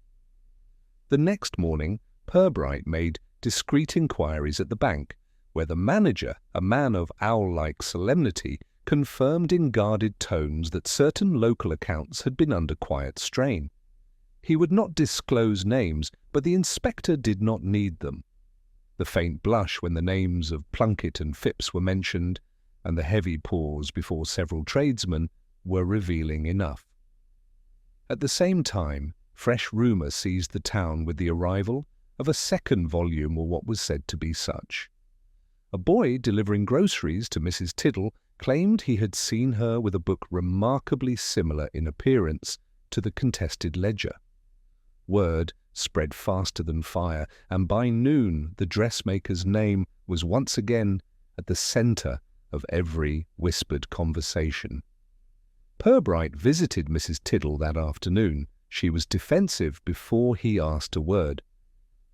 The next morning, Purbright made discreet inquiries at the bank, where the manager, a man of owl-like solemnity, confirmed in guarded tones that certain local accounts had been under quiet strain. He would not disclose names, but the inspector did not need them. The faint blush when the names of Plunkett and Phipps were mentioned, and the heavy pause before several tradesmen, were revealing enough. At the same time, fresh rumour seized the town with the arrival of a second volume, or what was said to be such. A boy delivering groceries to Mrs. Tiddle claimed he had seen her with a book remarkably similar in appearance to the contested ledger. Word spread faster than fire, and by noon the dressmaker's name was once again at the centre of every whispered conversation. Purbright visited Mrs. Tiddle that afternoon. She was defensive before he asked a word.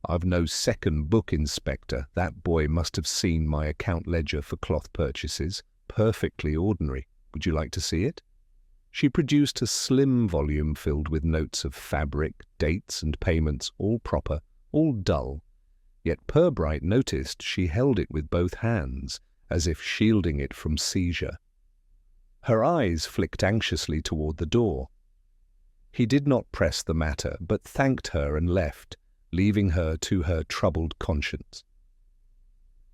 "I've no second book, Inspector. That boy must have seen my account ledger for cloth purchases. Perfectly ordinary. Would you like to see it?" She produced a slim volume filled with notes of fabric, dates and payments, all proper, all dull. Yet Purbright noticed she held it with both hands, as if shielding it from seizure. Her eyes flicked anxiously toward the door. He did not press the matter, but thanked her and left, leaving her to her troubled conscience.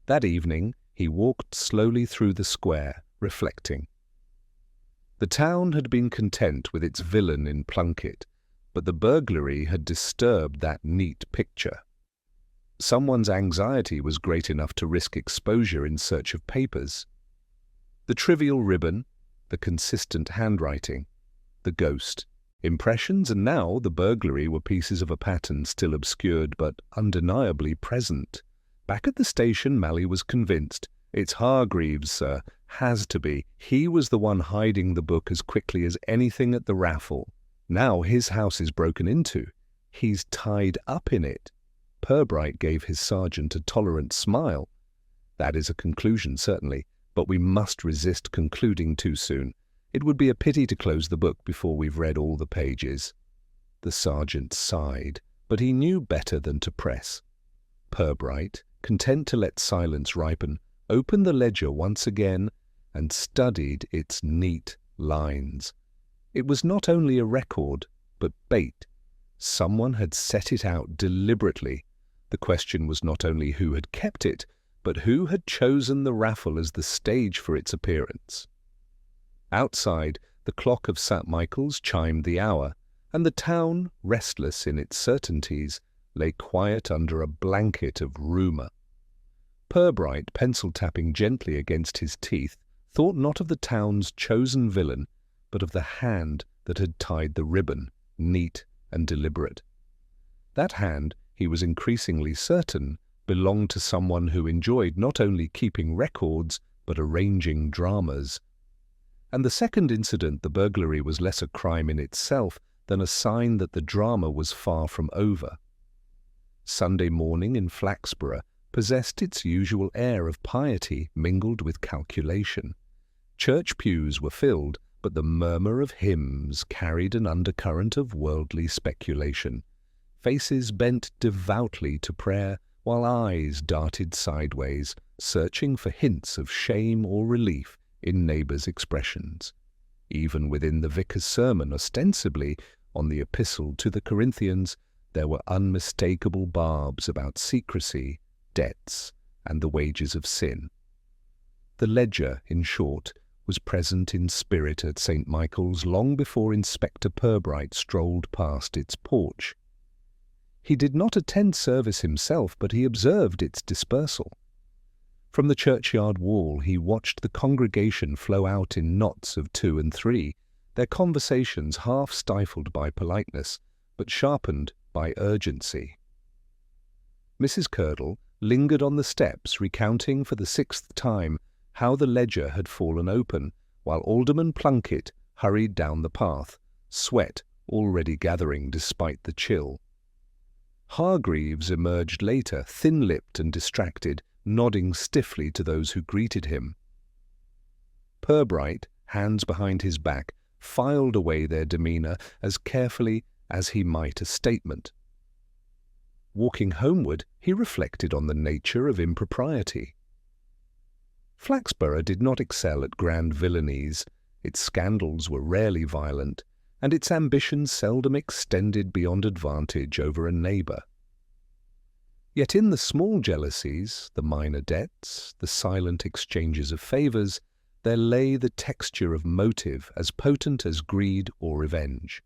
That evening he walked slowly through the square, reflecting. The town had been content with its villain in Plunkett, but the burglary had disturbed that neat picture. Someone's anxiety was great enough to risk exposure in search of papers. The trivial ribbon, the consistent handwriting, the ghost, impressions, and now the burglary were pieces of a pattern still obscured but undeniably present. Back at the station, Malley was convinced. "It's Hargreaves, sir. Has to be. He was the one hiding the book as quickly as anything at the raffle. Now his house is broken into. He's tied up in it." Purbright gave his sergeant a tolerant smile. "That is a conclusion, certainly, but we must resist concluding too soon. It would be a pity to close the book before we've read all the pages." The sergeant sighed, but he knew better than to press. Purbright, content to let silence ripen, opened the ledger once again and studied its neat lines. It was not only a record, but bait. Someone had set it out deliberately. The question was not only who had kept it, but who had chosen the raffle as the stage for its appearance. Outside, the clock of St. Michael's chimed the hour, and the town, restless in its certainties, lay quiet under a blanket of rumour. Purbright, pencil-tapping gently against his teeth, thought not of the town's chosen villain, but of the hand that had tied the ribbon, neat and deliberate. That hand, he was increasingly certain, belonged to someone who enjoyed not only keeping records, but arranging dramas. And the second incident, the burglary, was less a crime in itself than a sign that the drama was far from over. Sunday morning in Flaxborough possessed its usual air of piety mingled with calculation. Church pews were filled, but the murmur of hymns carried an undercurrent of worldly speculation. Faces bent devoutly to prayer, while eyes darted sideways, searching for hints of shame or relief in neighbours' expressions. Even within the vicar's sermon, ostensibly on the epistle to the Corinthians, there were unmistakable barbs about secrecy, debts, and the wages of sin. The ledger, in short, was present in spirit at St. Michael's long before Inspector Purbright strolled past its porch. He did not attend service himself, but he observed its dispersal. From the churchyard wall he watched the congregation flow out in knots of 2 and 3, their conversations half stifled by politeness, but sharpened by urgency. Mrs. Curdle lingered on the steps, recounting for the 6th time how the ledger had fallen open, while Alderman Plunkett hurried down the path, sweat already gathering despite the chill. Hargreaves emerged later, thin-lipped and distracted, nodding stiffly to those who greeted him. Purbright, hands behind his back, filed away their demeanour as carefully as he might a statement. Walking homeward, he reflected on the nature of impropriety. Flaxborough did not excel at grand villainies, its scandals were rarely violent, and its ambitions seldom extended beyond advantage over a neighbour. Yet in the small jealousies, the minor debts, the silent exchanges of favours, there lay the texture of motive as potent as greed or revenge.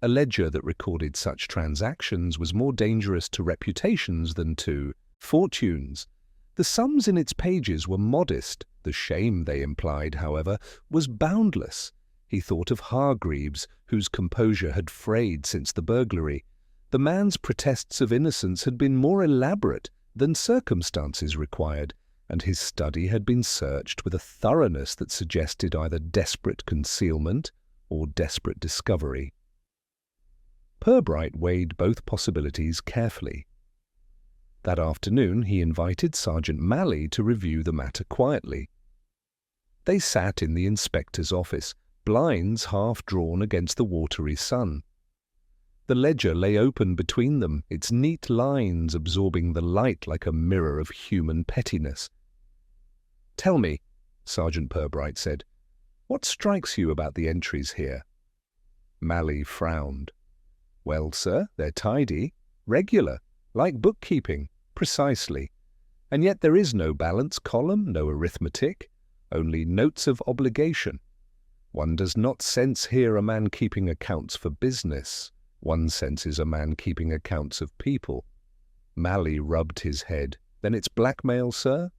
A ledger that recorded such transactions was more dangerous to reputations than to fortunes. The sums in its pages were modest. The shame they implied, however, was boundless. He thought of Hargreaves, whose composure had frayed since the burglary. The man's protests of innocence had been more elaborate than circumstances required, and his study had been searched with a thoroughness that suggested either desperate concealment or desperate discovery. Purbright weighed both possibilities carefully. That afternoon he invited Sergeant Malley to review the matter quietly. They sat in the inspector's office, blinds half drawn against the watery sun. The ledger lay open between them, its neat lines absorbing the light like a mirror of human pettiness. "Tell me," Sergeant Purbright said, "what strikes you about the entries here?" Malley frowned. "Well, sir, they're tidy, regular, like bookkeeping, precisely. And yet there is no balance column, no arithmetic, only notes of obligation. One does not sense here a man keeping accounts for business. One senses a man keeping accounts of people." Malley rubbed his head. "Then it's blackmail, sir?"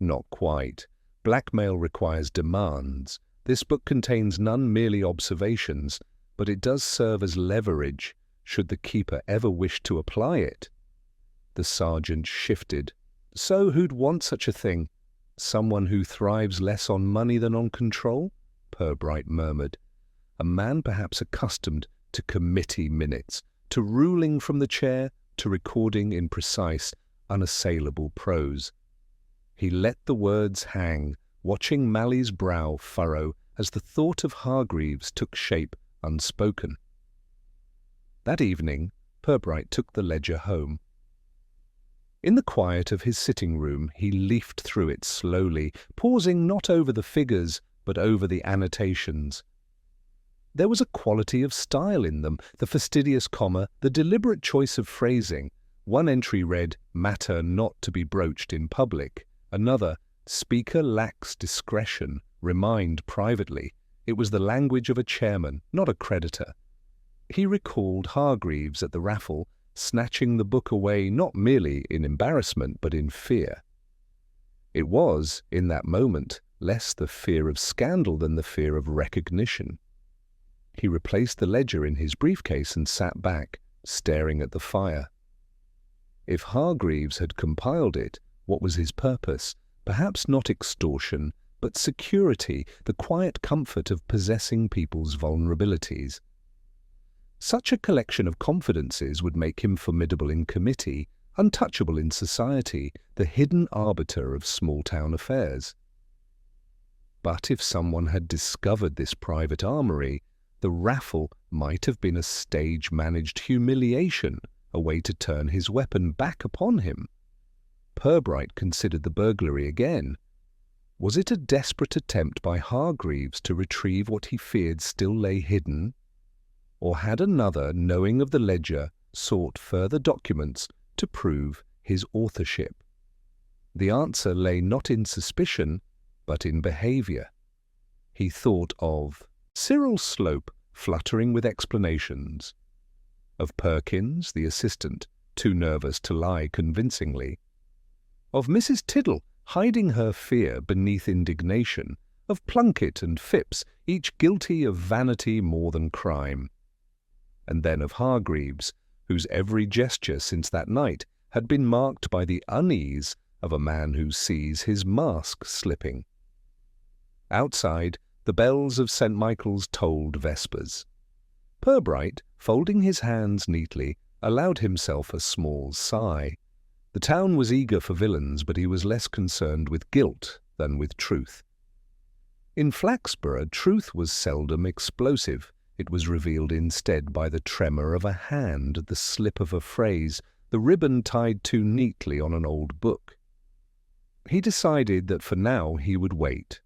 "Not quite. Blackmail requires demands. This book contains none merely observations, but it does serve as leverage, should the keeper ever wish to apply it." The sergeant shifted. "So who'd want such a thing? Someone who thrives less on money than on control?" Purbright murmured. "A man perhaps accustomed to committee minutes, to ruling from the chair, to recording in precise, unassailable prose." He let the words hang, watching Malley's brow furrow as the thought of Hargreaves took shape unspoken. That evening, Purbright took the ledger home. In the quiet of his sitting room, he leafed through it slowly, pausing not over the figures, but over the annotations. There was a quality of style in them, the fastidious comma, the deliberate choice of phrasing. One entry read, "Matter not to be broached in public." Another, "Speaker lacks discretion. Remind privately." It was the language of a chairman, not a creditor. He recalled Hargreaves at the raffle, snatching the book away not merely in embarrassment but in fear. It was, in that moment, less the fear of scandal than the fear of recognition. He replaced the ledger in his briefcase and sat back, staring at the fire. If Hargreaves had compiled it, what was his purpose? Perhaps not extortion, but security, the quiet comfort of possessing people's vulnerabilities. Such a collection of confidences would make him formidable in committee, untouchable in society, the hidden arbiter of small-town affairs. But if someone had discovered this private armory, the raffle might have been a stage-managed humiliation, a way to turn his weapon back upon him. Purbright considered the burglary again. Was it a desperate attempt by Hargreaves to retrieve what he feared still lay hidden? Or had another, knowing of the ledger, sought further documents to prove his authorship? The answer lay not in suspicion, but in behaviour. He thought of Cyril Slope fluttering with explanations, of Perkins, the assistant, too nervous to lie convincingly, of Mrs. Tiddle hiding her fear beneath indignation, of Plunkett and Phipps, each guilty of vanity more than crime, and then of Hargreaves, whose every gesture since that night had been marked by the unease of a man who sees his mask slipping. Outside, the bells of St. Michael's tolled vespers. Purbright, folding his hands neatly, allowed himself a small sigh. The town was eager for villains, but he was less concerned with guilt than with truth. In Flaxborough, truth was seldom explosive. It was revealed instead by the tremor of a hand, the slip of a phrase, the ribbon tied too neatly on an old book. He decided that for now he would wait.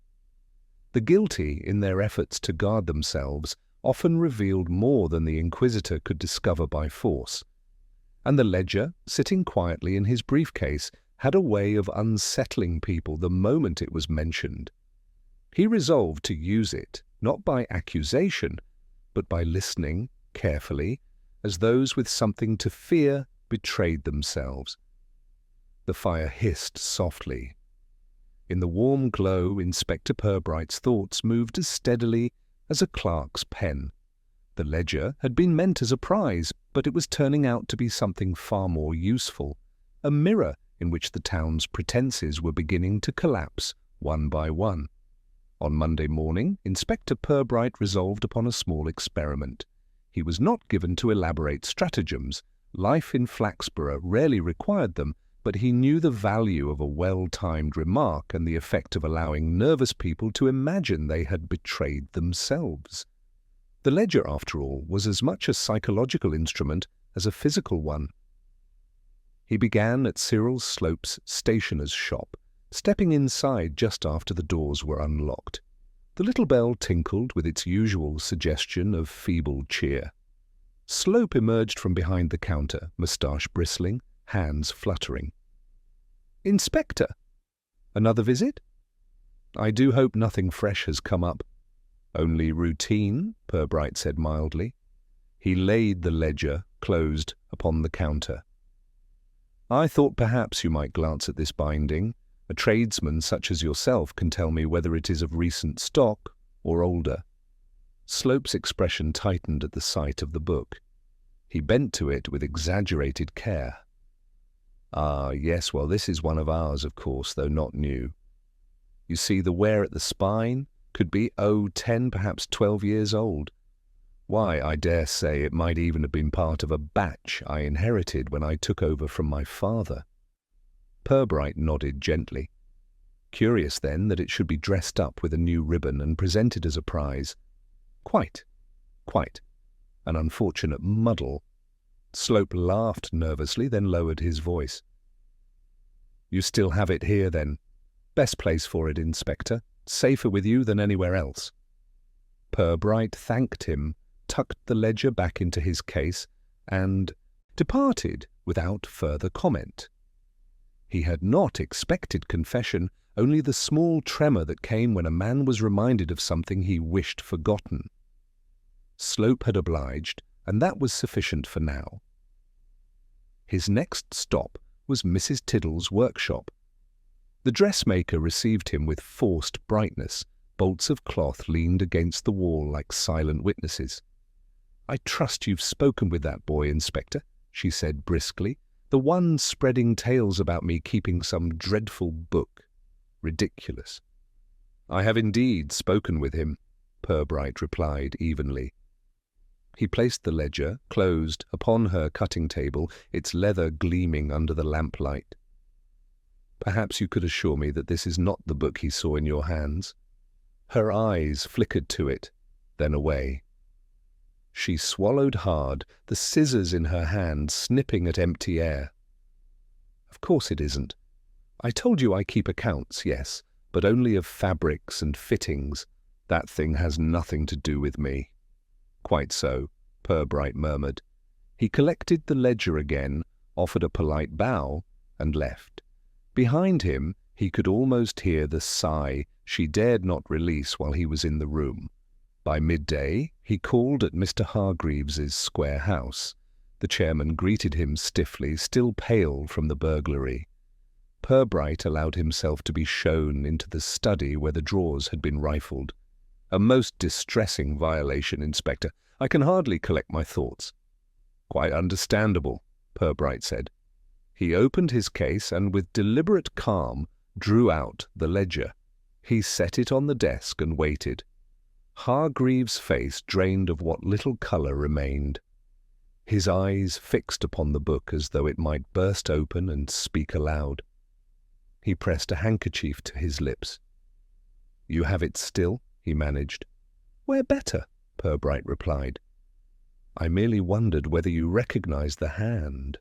The guilty, in their efforts to guard themselves, often revealed more than the inquisitor could discover by force. And the ledger, sitting quietly in his briefcase, had a way of unsettling people the moment it was mentioned. He resolved to use it, not by accusation, but by listening carefully, as those with something to fear betrayed themselves. The fire hissed softly. In the warm glow, Inspector Purbright's thoughts moved as steadily as a clerk's pen. The ledger had been meant as a prize, but it was turning out to be something far more useful, a mirror in which the town's pretenses were beginning to collapse one by one. On Monday morning, Inspector Purbright resolved upon a small experiment. He was not given to elaborate stratagems. Life in Flaxborough rarely required them, but he knew the value of a well-timed remark and the effect of allowing nervous people to imagine they had betrayed themselves. The ledger, after all, was as much a psychological instrument as a physical one. He began at Cyril Slope's stationer's shop, stepping inside just after the doors were unlocked. The little bell tinkled with its usual suggestion of feeble cheer. Slope emerged from behind the counter, moustache bristling, hands fluttering. "Inspector, another visit? I do hope nothing fresh has come up." "Only routine," Purbright said mildly. He laid the ledger, closed, upon the counter. "I thought perhaps you might glance at this binding. A tradesman such as yourself can tell me whether it is of recent stock or older." Slope's expression tightened at the sight of the book. He bent to it with exaggerated care. "Ah, yes, well, this is one of ours, of course, though not new. You see, the wear at the spine could be, 10, perhaps 12 years old. Why, I dare say it might even have been part of a batch I inherited when I took over from my father." Purbright nodded gently. Curious, then, that it should be dressed up with a new ribbon and presented as a prize. Quite. An unfortunate muddle. Slope laughed nervously, then lowered his voice. "You still have it here, then? Best place for it, Inspector. Safer with you than anywhere else." Purbright thanked him, tucked the ledger back into his case, and departed without further comment. He had not expected confession, only the small tremor that came when a man was reminded of something he wished forgotten. Slope had obliged, and that was sufficient for now. His next stop was Mrs. Tiddle's workshop. The dressmaker received him with forced brightness. Bolts of cloth leaned against the wall like silent witnesses. "I trust you've spoken with that boy, Inspector," she said briskly. The one spreading tales about me keeping some dreadful book. Ridiculous." "I have indeed spoken with him," Purbright replied evenly. He placed the ledger, closed, upon her cutting table, its leather gleaming under the lamplight. "Perhaps you could assure me that this is not the book he saw in your hands?" Her eyes flickered to it, then away. She swallowed hard, the scissors in her hand snipping at empty air. "Of course it isn't. I told you I keep accounts, yes, but only of fabrics and fittings. That thing has nothing to do with me." "Quite so," Purbright murmured. He collected the ledger again, offered a polite bow, and left. Behind him, he could almost hear the sigh she dared not release while he was in the room. By midday, he called at Mr. Hargreaves's square house. The chairman greeted him stiffly, still pale from the burglary. Purbright allowed himself to be shown into the study where the drawers had been rifled. "A most distressing violation, Inspector. I can hardly collect my thoughts." "Quite understandable," Purbright said. He opened his case and with deliberate calm drew out the ledger. He set it on the desk and waited. Hargreaves' face drained of what little colour remained. His eyes fixed upon the book as though it might burst open and speak aloud. He pressed a handkerchief to his lips. "You have it still?" he managed. "Where better?" Purbright replied. "I merely wondered whether you recognized the hand."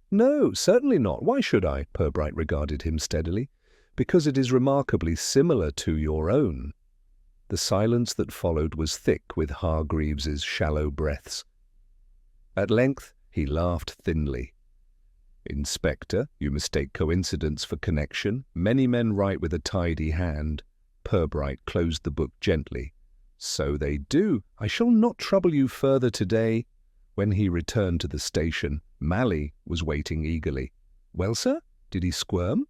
"No, certainly not. Why should I?" Purbright regarded him steadily. "Because it is remarkably similar to your own." The silence that followed was thick with Hargreaves's shallow breaths. At length he laughed thinly. "Inspector, you mistake coincidence for connection. Many men write with a tidy hand." Purbright closed the book gently. "So they do. I shall not trouble you further today." When he returned to the station, Malley was waiting eagerly. "Well, sir, did he squirm?"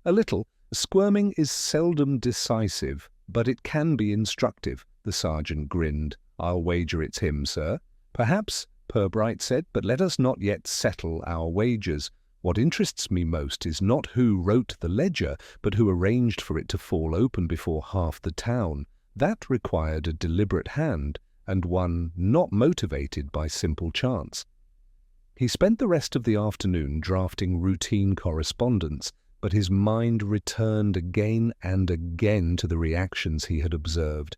"A little. Squirming is seldom decisive, but it can be instructive." The sergeant grinned. "I'll wager it's him, sir." "Perhaps," Purbright said, "but let us not yet settle our wagers. What interests me most is not who wrote the ledger, but who arranged for it to fall open before half the town. That required a deliberate hand, and one not motivated by simple chance." He spent the rest of the afternoon drafting routine correspondence, but his mind returned again and again to the reactions he had observed.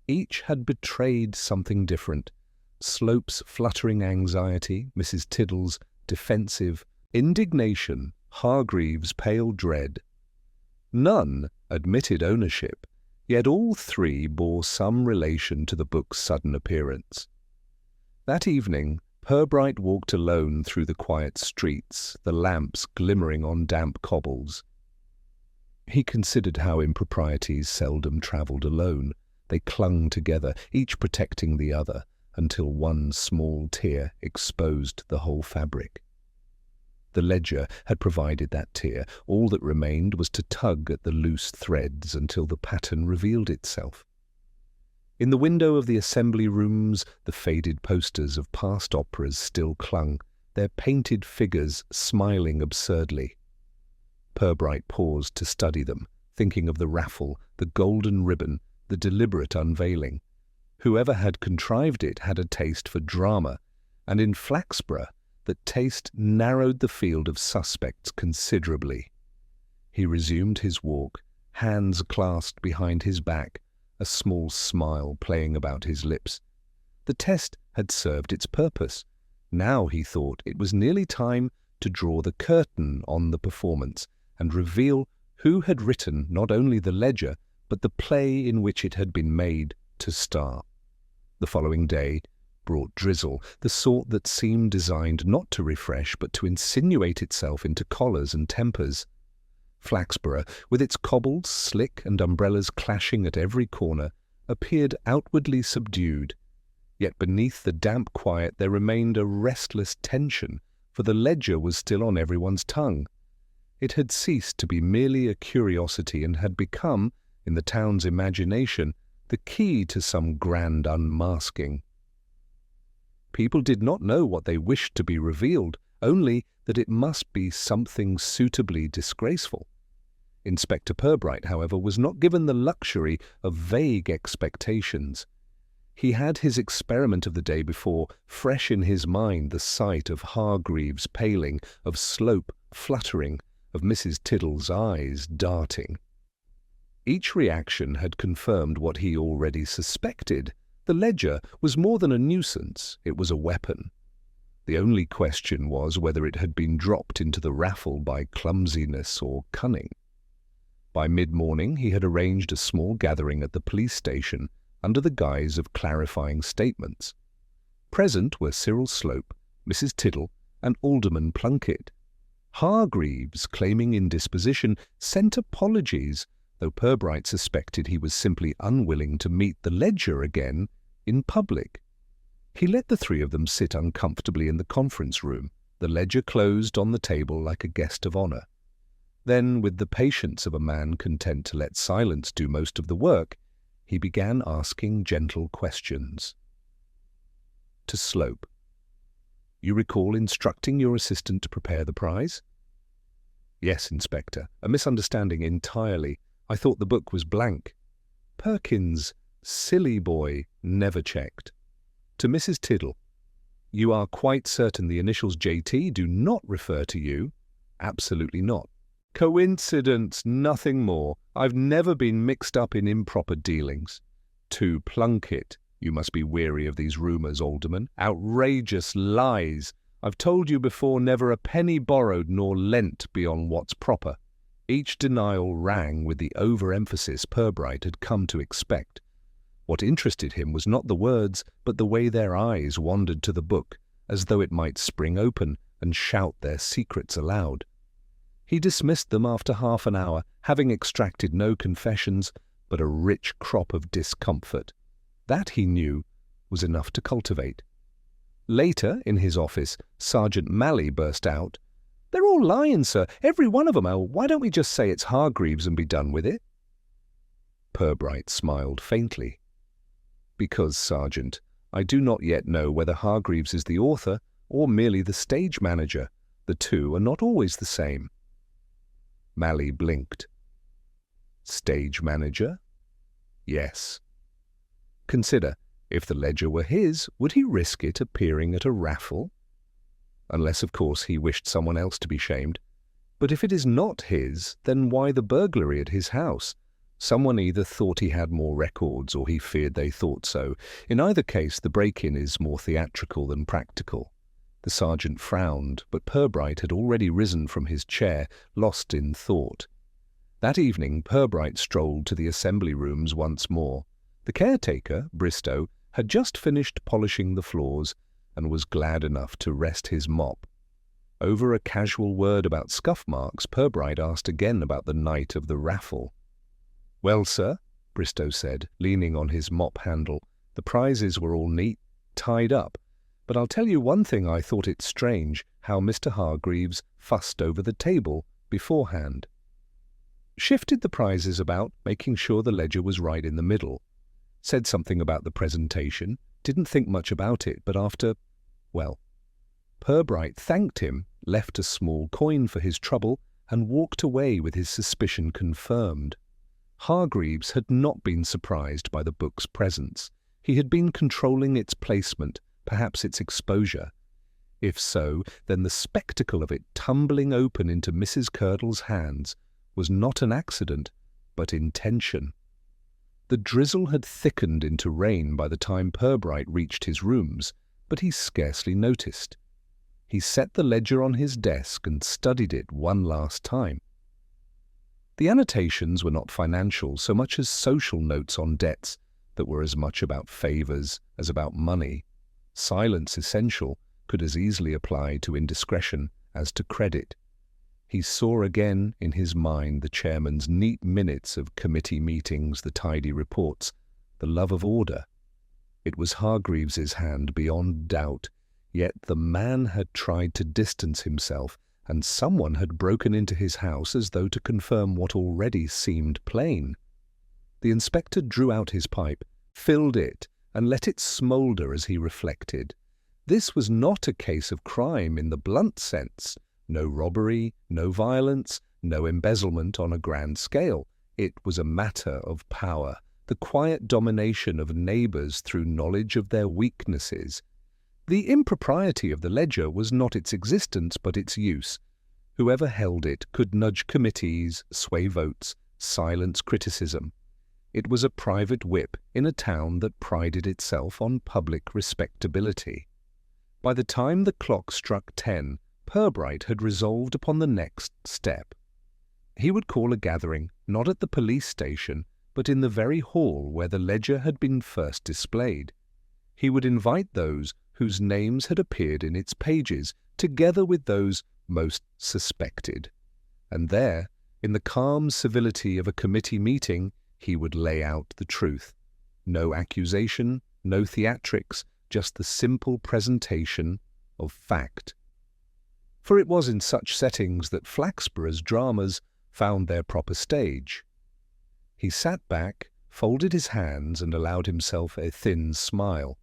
Each had betrayed something different. Slope's fluttering anxiety, Mrs. Tiddle's defensive indignation, Hargreaves' pale dread. None admitted ownership, yet all three bore some relation to the book's sudden appearance. That evening, Purbright walked alone through the quiet streets, the lamps glimmering on damp cobbles. He considered how improprieties seldom travelled alone. They clung together, each protecting the other, until one small tear exposed the whole fabric. The ledger had provided that tear. All that remained was to tug at the loose threads until the pattern revealed itself. In the window of the assembly rooms, the faded posters of past operas still clung, their painted figures smiling absurdly. Purbright paused to study them, thinking of the raffle, the golden ribbon, the deliberate unveiling. Whoever had contrived it had a taste for drama, and in Flaxborough that taste narrowed the field of suspects considerably. He resumed his walk, hands clasped behind his back, a small smile playing about his lips. The test had served its purpose. Now, he thought, it was nearly time to draw the curtain on the performance and reveal who had written not only the ledger, but the play in which it had been made to star. The following day brought drizzle, the sort that seemed designed not to refresh but to insinuate itself into collars and tempers. Flaxborough, with its cobbles slick and umbrellas clashing at every corner, appeared outwardly subdued. Yet beneath the damp quiet there remained a restless tension, for the ledger was still on everyone's tongue. It had ceased to be merely a curiosity and had become, in the town's imagination, the key to some grand unmasking. People did not know what they wished to be revealed, only that it must be something suitably disgraceful. Inspector Purbright, however, was not given the luxury of vague expectations. He had his experiment of the day before fresh in his mind, the sight of Hargreaves paling, of Slope fluttering, of Mrs. Tiddle's eyes darting. Each reaction had confirmed what he already suspected. The ledger was more than a nuisance, it was a weapon. The only question was whether it had been dropped into the raffle by clumsiness or cunning. By mid-morning he had arranged a small gathering at the police station under the guise of clarifying statements. Present were Cyril Slope, Mrs. Tiddle, and Alderman Plunkett. Hargreaves, claiming indisposition, sent apologies, though Purbright suspected he was simply unwilling to meet the ledger again in public. He let the three of them sit uncomfortably in the conference room, the ledger closed on the table like a guest of honour. Then, with the patience of a man content to let silence do most of the work, he began asking gentle questions. To Slope. "You recall instructing your assistant to prepare the prize?" "Yes, Inspector. A misunderstanding entirely. I thought the book was blank." Perkins, silly boy, never checked. To Mrs. Tiddle. "You are quite certain the initials JT do not refer to you?" "Absolutely not." "Coincidence, nothing more. I've never been mixed up in improper dealings." To Plunkett. "You must be weary of these rumours, Alderman. Outrageous lies. I've told you before, never a penny borrowed nor lent beyond what's proper." Each denial rang with the overemphasis Purbright had come to expect. What interested him was not the words, but the way their eyes wandered to the book, as though it might spring open and shout their secrets aloud. He dismissed them after half an hour, having extracted no confessions, but a rich crop of discomfort. That, he knew, was enough to cultivate. Later, in his office, Sergeant Malley burst out, "They're all lying, sir, every one of them. Oh, why don't we just say it's Hargreaves and be done with it?" Purbright smiled faintly. "Because, Sergeant, I do not yet know whether Hargreaves is the author or merely the stage manager. The two are not always the same." Malley blinked. "Stage manager?" "Yes." "Consider, if the ledger were his, would he risk it appearing at a raffle? Unless, of course, he wished someone else to be shamed. But if it is not his, then why the burglary at his house? Someone either thought he had more records or he feared they thought so. In either case, the break-in is more theatrical than practical." The sergeant frowned, but Purbright had already risen from his chair, lost in thought. That evening Purbright strolled to the assembly rooms once more. The caretaker, Bristow, had just finished polishing the floors and was glad enough to rest his mop. Over a casual word about scuff marks, Purbright asked again about the night of the raffle. "Well, sir," Bristow said, leaning on his mop handle, "the prizes were all neat, tied up. But I'll tell you one thing, I thought it strange how Mr. Hargreaves fussed over the table beforehand. Shifted the prizes about, making sure the ledger was right in the middle. Said something about the presentation, didn't think much about it, but well, Purbright thanked him, left a small coin for his trouble, and walked away with his suspicion confirmed. Hargreaves had not been surprised by the book's presence. He had been controlling its placement, perhaps its exposure. If so, then the spectacle of it tumbling open into Mrs. Curdle's hands was not an accident, but intention. The drizzle had thickened into rain by the time Purbright reached his rooms, but he scarcely noticed. He set the ledger on his desk and studied it one last time. The annotations were not financial so much as social notes on debts that were as much about favours as about money. Silence essential could as easily apply to indiscretion as to credit. He saw again in his mind the chairman's neat minutes of committee meetings, the tidy reports, the love of order. It was Hargreaves's hand beyond doubt, yet the man had tried to distance himself, and someone had broken into his house as though to confirm what already seemed plain. The inspector drew out his pipe, filled it, and let it smoulder as he reflected. This was not a case of crime in the blunt sense, No robbery, no violence, no embezzlement on a grand scale. It was a matter of power, the quiet domination of neighbours through knowledge of their weaknesses. The impropriety of the ledger was not its existence, but its use. Whoever held it could nudge committees, sway votes, silence criticism. It was a private whip in a town that prided itself on public respectability. By the time the clock struck 10, Purbright had resolved upon the next step. He would call a gathering, not at the police station, but in the very hall where the ledger had been first displayed. He would invite those whose names had appeared in its pages, together with those most suspected. And there, in the calm civility of a committee meeting, he would lay out the truth. No accusation, no theatrics, just the simple presentation of fact. For it was in such settings that Flaxborough's dramas found their proper stage. He sat back, folded his hands, and allowed himself a thin smile.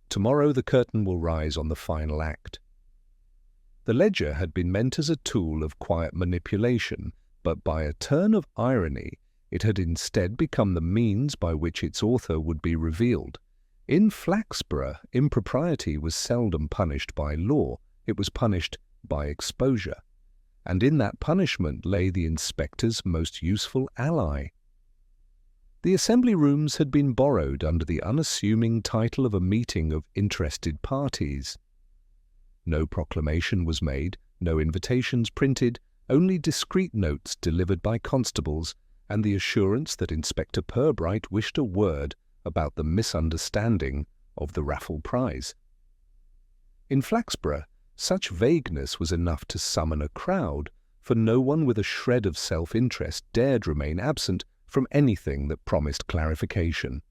Tomorrow the curtain will rise on the final act. The ledger had been meant as a tool of quiet manipulation, but by a turn of irony, it had instead become the means by which its author would be revealed. In Flaxborough, impropriety was seldom punished by law, it was punished by exposure. And in that punishment lay the inspector's most useful ally. The assembly rooms had been borrowed under the unassuming title of a meeting of interested parties. No proclamation was made, no invitations printed, only discreet notes delivered by constables, and the assurance that Inspector Purbright wished a word about the misunderstanding of the raffle prize. In Flaxborough, such vagueness was enough to summon a crowd, for no one with a shred of self-interest dared remain absent from anything that promised clarification.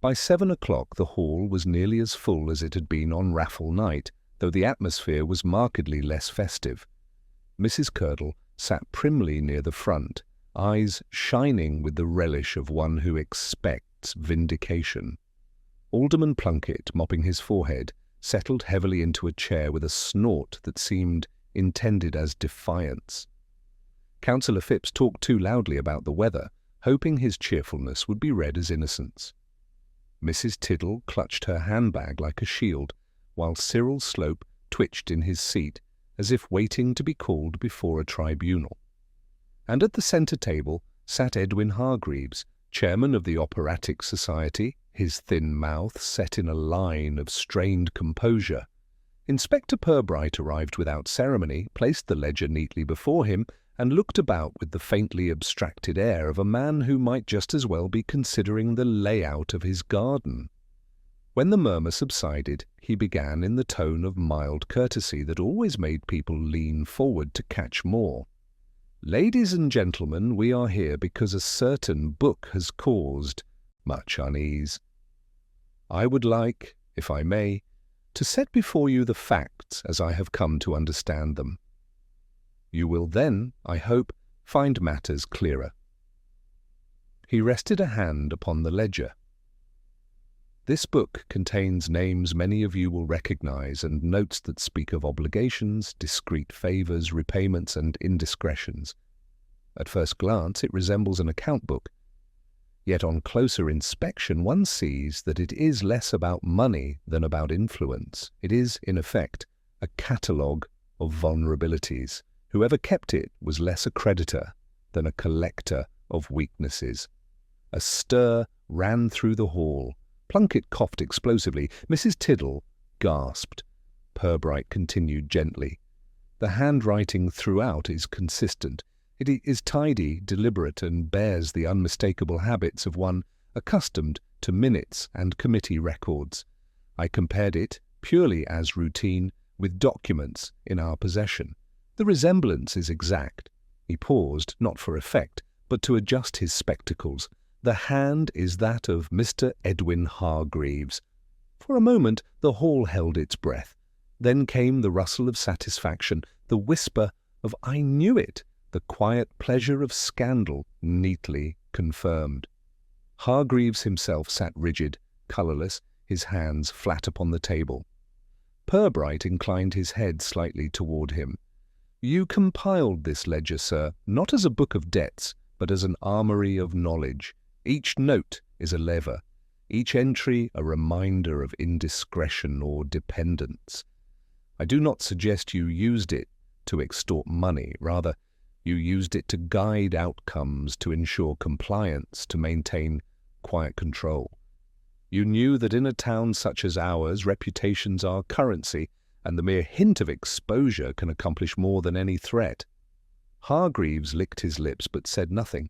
By 7 o'clock the hall was nearly as full as it had been on raffle night, though the atmosphere was markedly less festive. Mrs. Curdle sat primly near the front, eyes shining with the relish of one who expects vindication. Alderman Plunkett, mopping his forehead, settled heavily into a chair with a snort that seemed intended as defiance. Councillor Phipps talked too loudly about the weather, hoping his cheerfulness would be read as innocence. Mrs. Tiddle clutched her handbag like a shield, while Cyril Slope twitched in his seat, as if waiting to be called before a tribunal. And at the centre table sat Edwin Hargreaves, chairman of the Operatic Society, his thin mouth set in a line of strained composure. Inspector Purbright arrived without ceremony, placed the ledger neatly before him, and looked about with the faintly abstracted air of a man who might just as well be considering the layout of his garden. When the murmur subsided, he began in the tone of mild courtesy that always made people lean forward to catch more. "Ladies and gentlemen, we are here because a certain book has caused much unease. I would like, if I may, to set before you the facts as I have come to understand them. You will then, I hope, find matters clearer." He rested a hand upon the ledger. "This book contains names many of you will recognize and notes that speak of obligations, discreet favours, repayments, and indiscretions. At first glance it resembles an account book. Yet on closer inspection one sees that it is less about money than about influence. It is, in effect, a catalogue of vulnerabilities. Whoever kept it was less a creditor than a collector of weaknesses." A stir ran through the hall. Plunkett coughed explosively. Mrs. Tiddle gasped. Purbright continued gently. "The handwriting throughout is consistent. It is tidy, deliberate, and bears the unmistakable habits of one accustomed to minutes and committee records. I compared it, purely as routine, with documents in our possession. The resemblance is exact." He paused, not for effect, but to adjust his spectacles. "The hand is that of Mr. Edwin Hargreaves." For a moment the hall held its breath. Then came the rustle of satisfaction, the whisper of "I knew it," the quiet pleasure of scandal neatly confirmed. Hargreaves himself sat rigid, colourless, his hands flat upon the table. Purbright inclined his head slightly toward him. "You compiled this ledger, sir, not as a book of debts, but as an armory of knowledge. Each note is a lever, each entry a reminder of indiscretion or dependence. I do not suggest you used it to extort money. Rather, you used it to guide outcomes, to ensure compliance, to maintain quiet control. You knew that in a town such as ours, reputations are currency, and the mere hint of exposure can accomplish more than any threat." Hargreaves licked his lips but said nothing.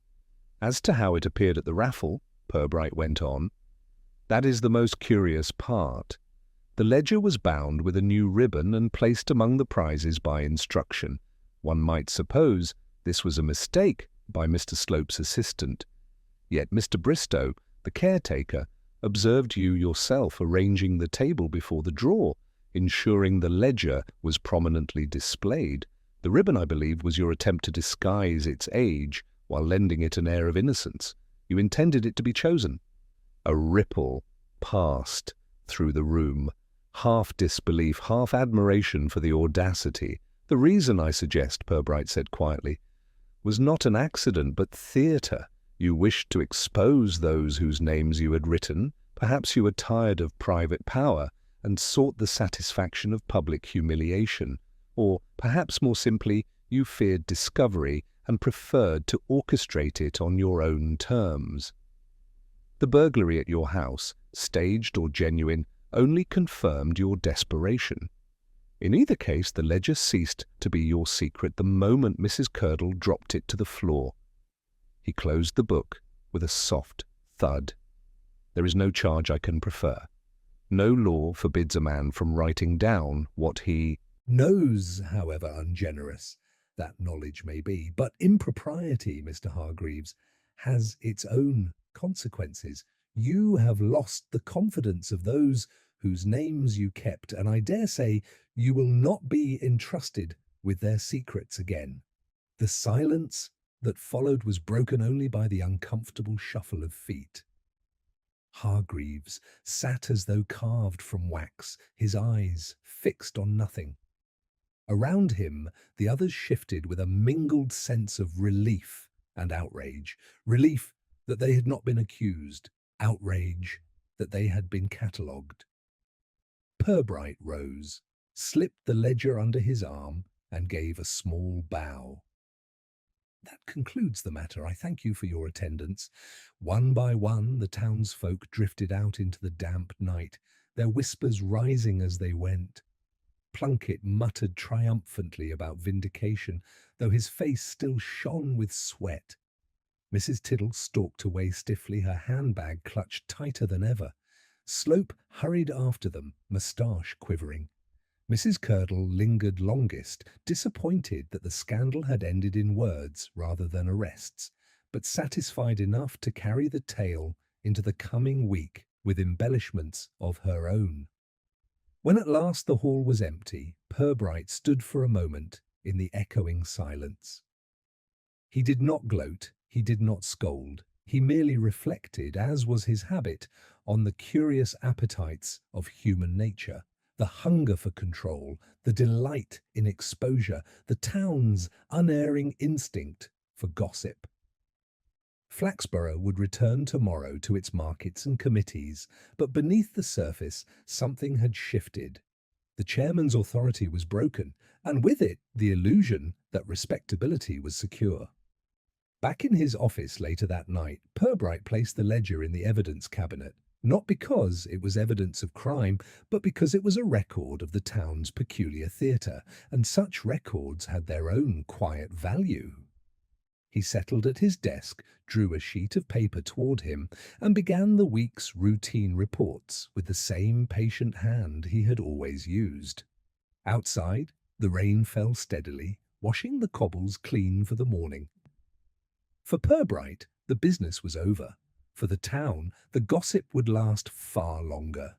"As to how it appeared at the raffle," Purbright went on, "that is the most curious part. The ledger was bound with a new ribbon and placed among the prizes by instruction. One might suppose this was a mistake by Mr. Slope's assistant. Yet Mr. Bristow, the caretaker, observed you yourself arranging the table before the drawer, ensuring the ledger was prominently displayed. The ribbon, I believe, was your attempt to disguise its age while lending it an air of innocence. You intended it to be chosen." A ripple passed through the room, half disbelief, half admiration for the audacity. "The reason, I suggest," Purbright said quietly, "was not an accident, but theatre. You wished to expose those whose names you had written. Perhaps you were tired of private power and sought the satisfaction of public humiliation. Or, perhaps more simply, you feared discovery and preferred to orchestrate it on your own terms. The burglary at your house, staged or genuine, only confirmed your desperation. In either case, the ledger ceased to be your secret the moment Mrs. Curdle dropped it to the floor." He closed the book with a soft thud. "There is no charge I can prefer. No law forbids a man from writing down what he knows, however ungenerous that knowledge may be. But impropriety, Mr. Hargreaves, has its own consequences. You have lost the confidence of those whose names you kept, and I dare say you will not be entrusted with their secrets again." The silence that followed was broken only by the uncomfortable shuffle of feet. Hargreaves sat as though carved from wax, his eyes fixed on nothing. Around him, the others shifted with a mingled sense of relief and outrage. Relief that they had not been accused, outrage that they had been catalogued. Purbright rose, slipped the ledger under his arm, and gave a small bow. "That concludes the matter. I thank you for your attendance." One by one, the townsfolk drifted out into the damp night, their whispers rising as they went. Plunkett muttered triumphantly about vindication, though his face still shone with sweat. Mrs. Tiddle stalked away stiffly, her handbag clutched tighter than ever. Slope hurried after them, moustache quivering. Mrs. Curdle lingered longest, disappointed that the scandal had ended in words rather than arrests, but satisfied enough to carry the tale into the coming week with embellishments of her own. When at last the hall was empty, Purbright stood for a moment in the echoing silence. He did not gloat, he did not scold, he merely reflected, as was his habit, on the curious appetites of human nature. The hunger for control, the delight in exposure, the town's unerring instinct for gossip. Flaxborough would return tomorrow to its markets and committees, but beneath the surface something had shifted. The chairman's authority was broken, and with it the illusion that respectability was secure. Back in his office later that night, Purbright placed the ledger in the evidence cabinet, not because it was evidence of crime, but because it was a record of the town's peculiar theatre, and such records had their own quiet value. He settled at his desk, drew a sheet of paper toward him, and began the week's routine reports with the same patient hand he had always used. Outside, the rain fell steadily, washing the cobbles clean for the morning. For Purbright, the business was over. For the town, the gossip would last far longer.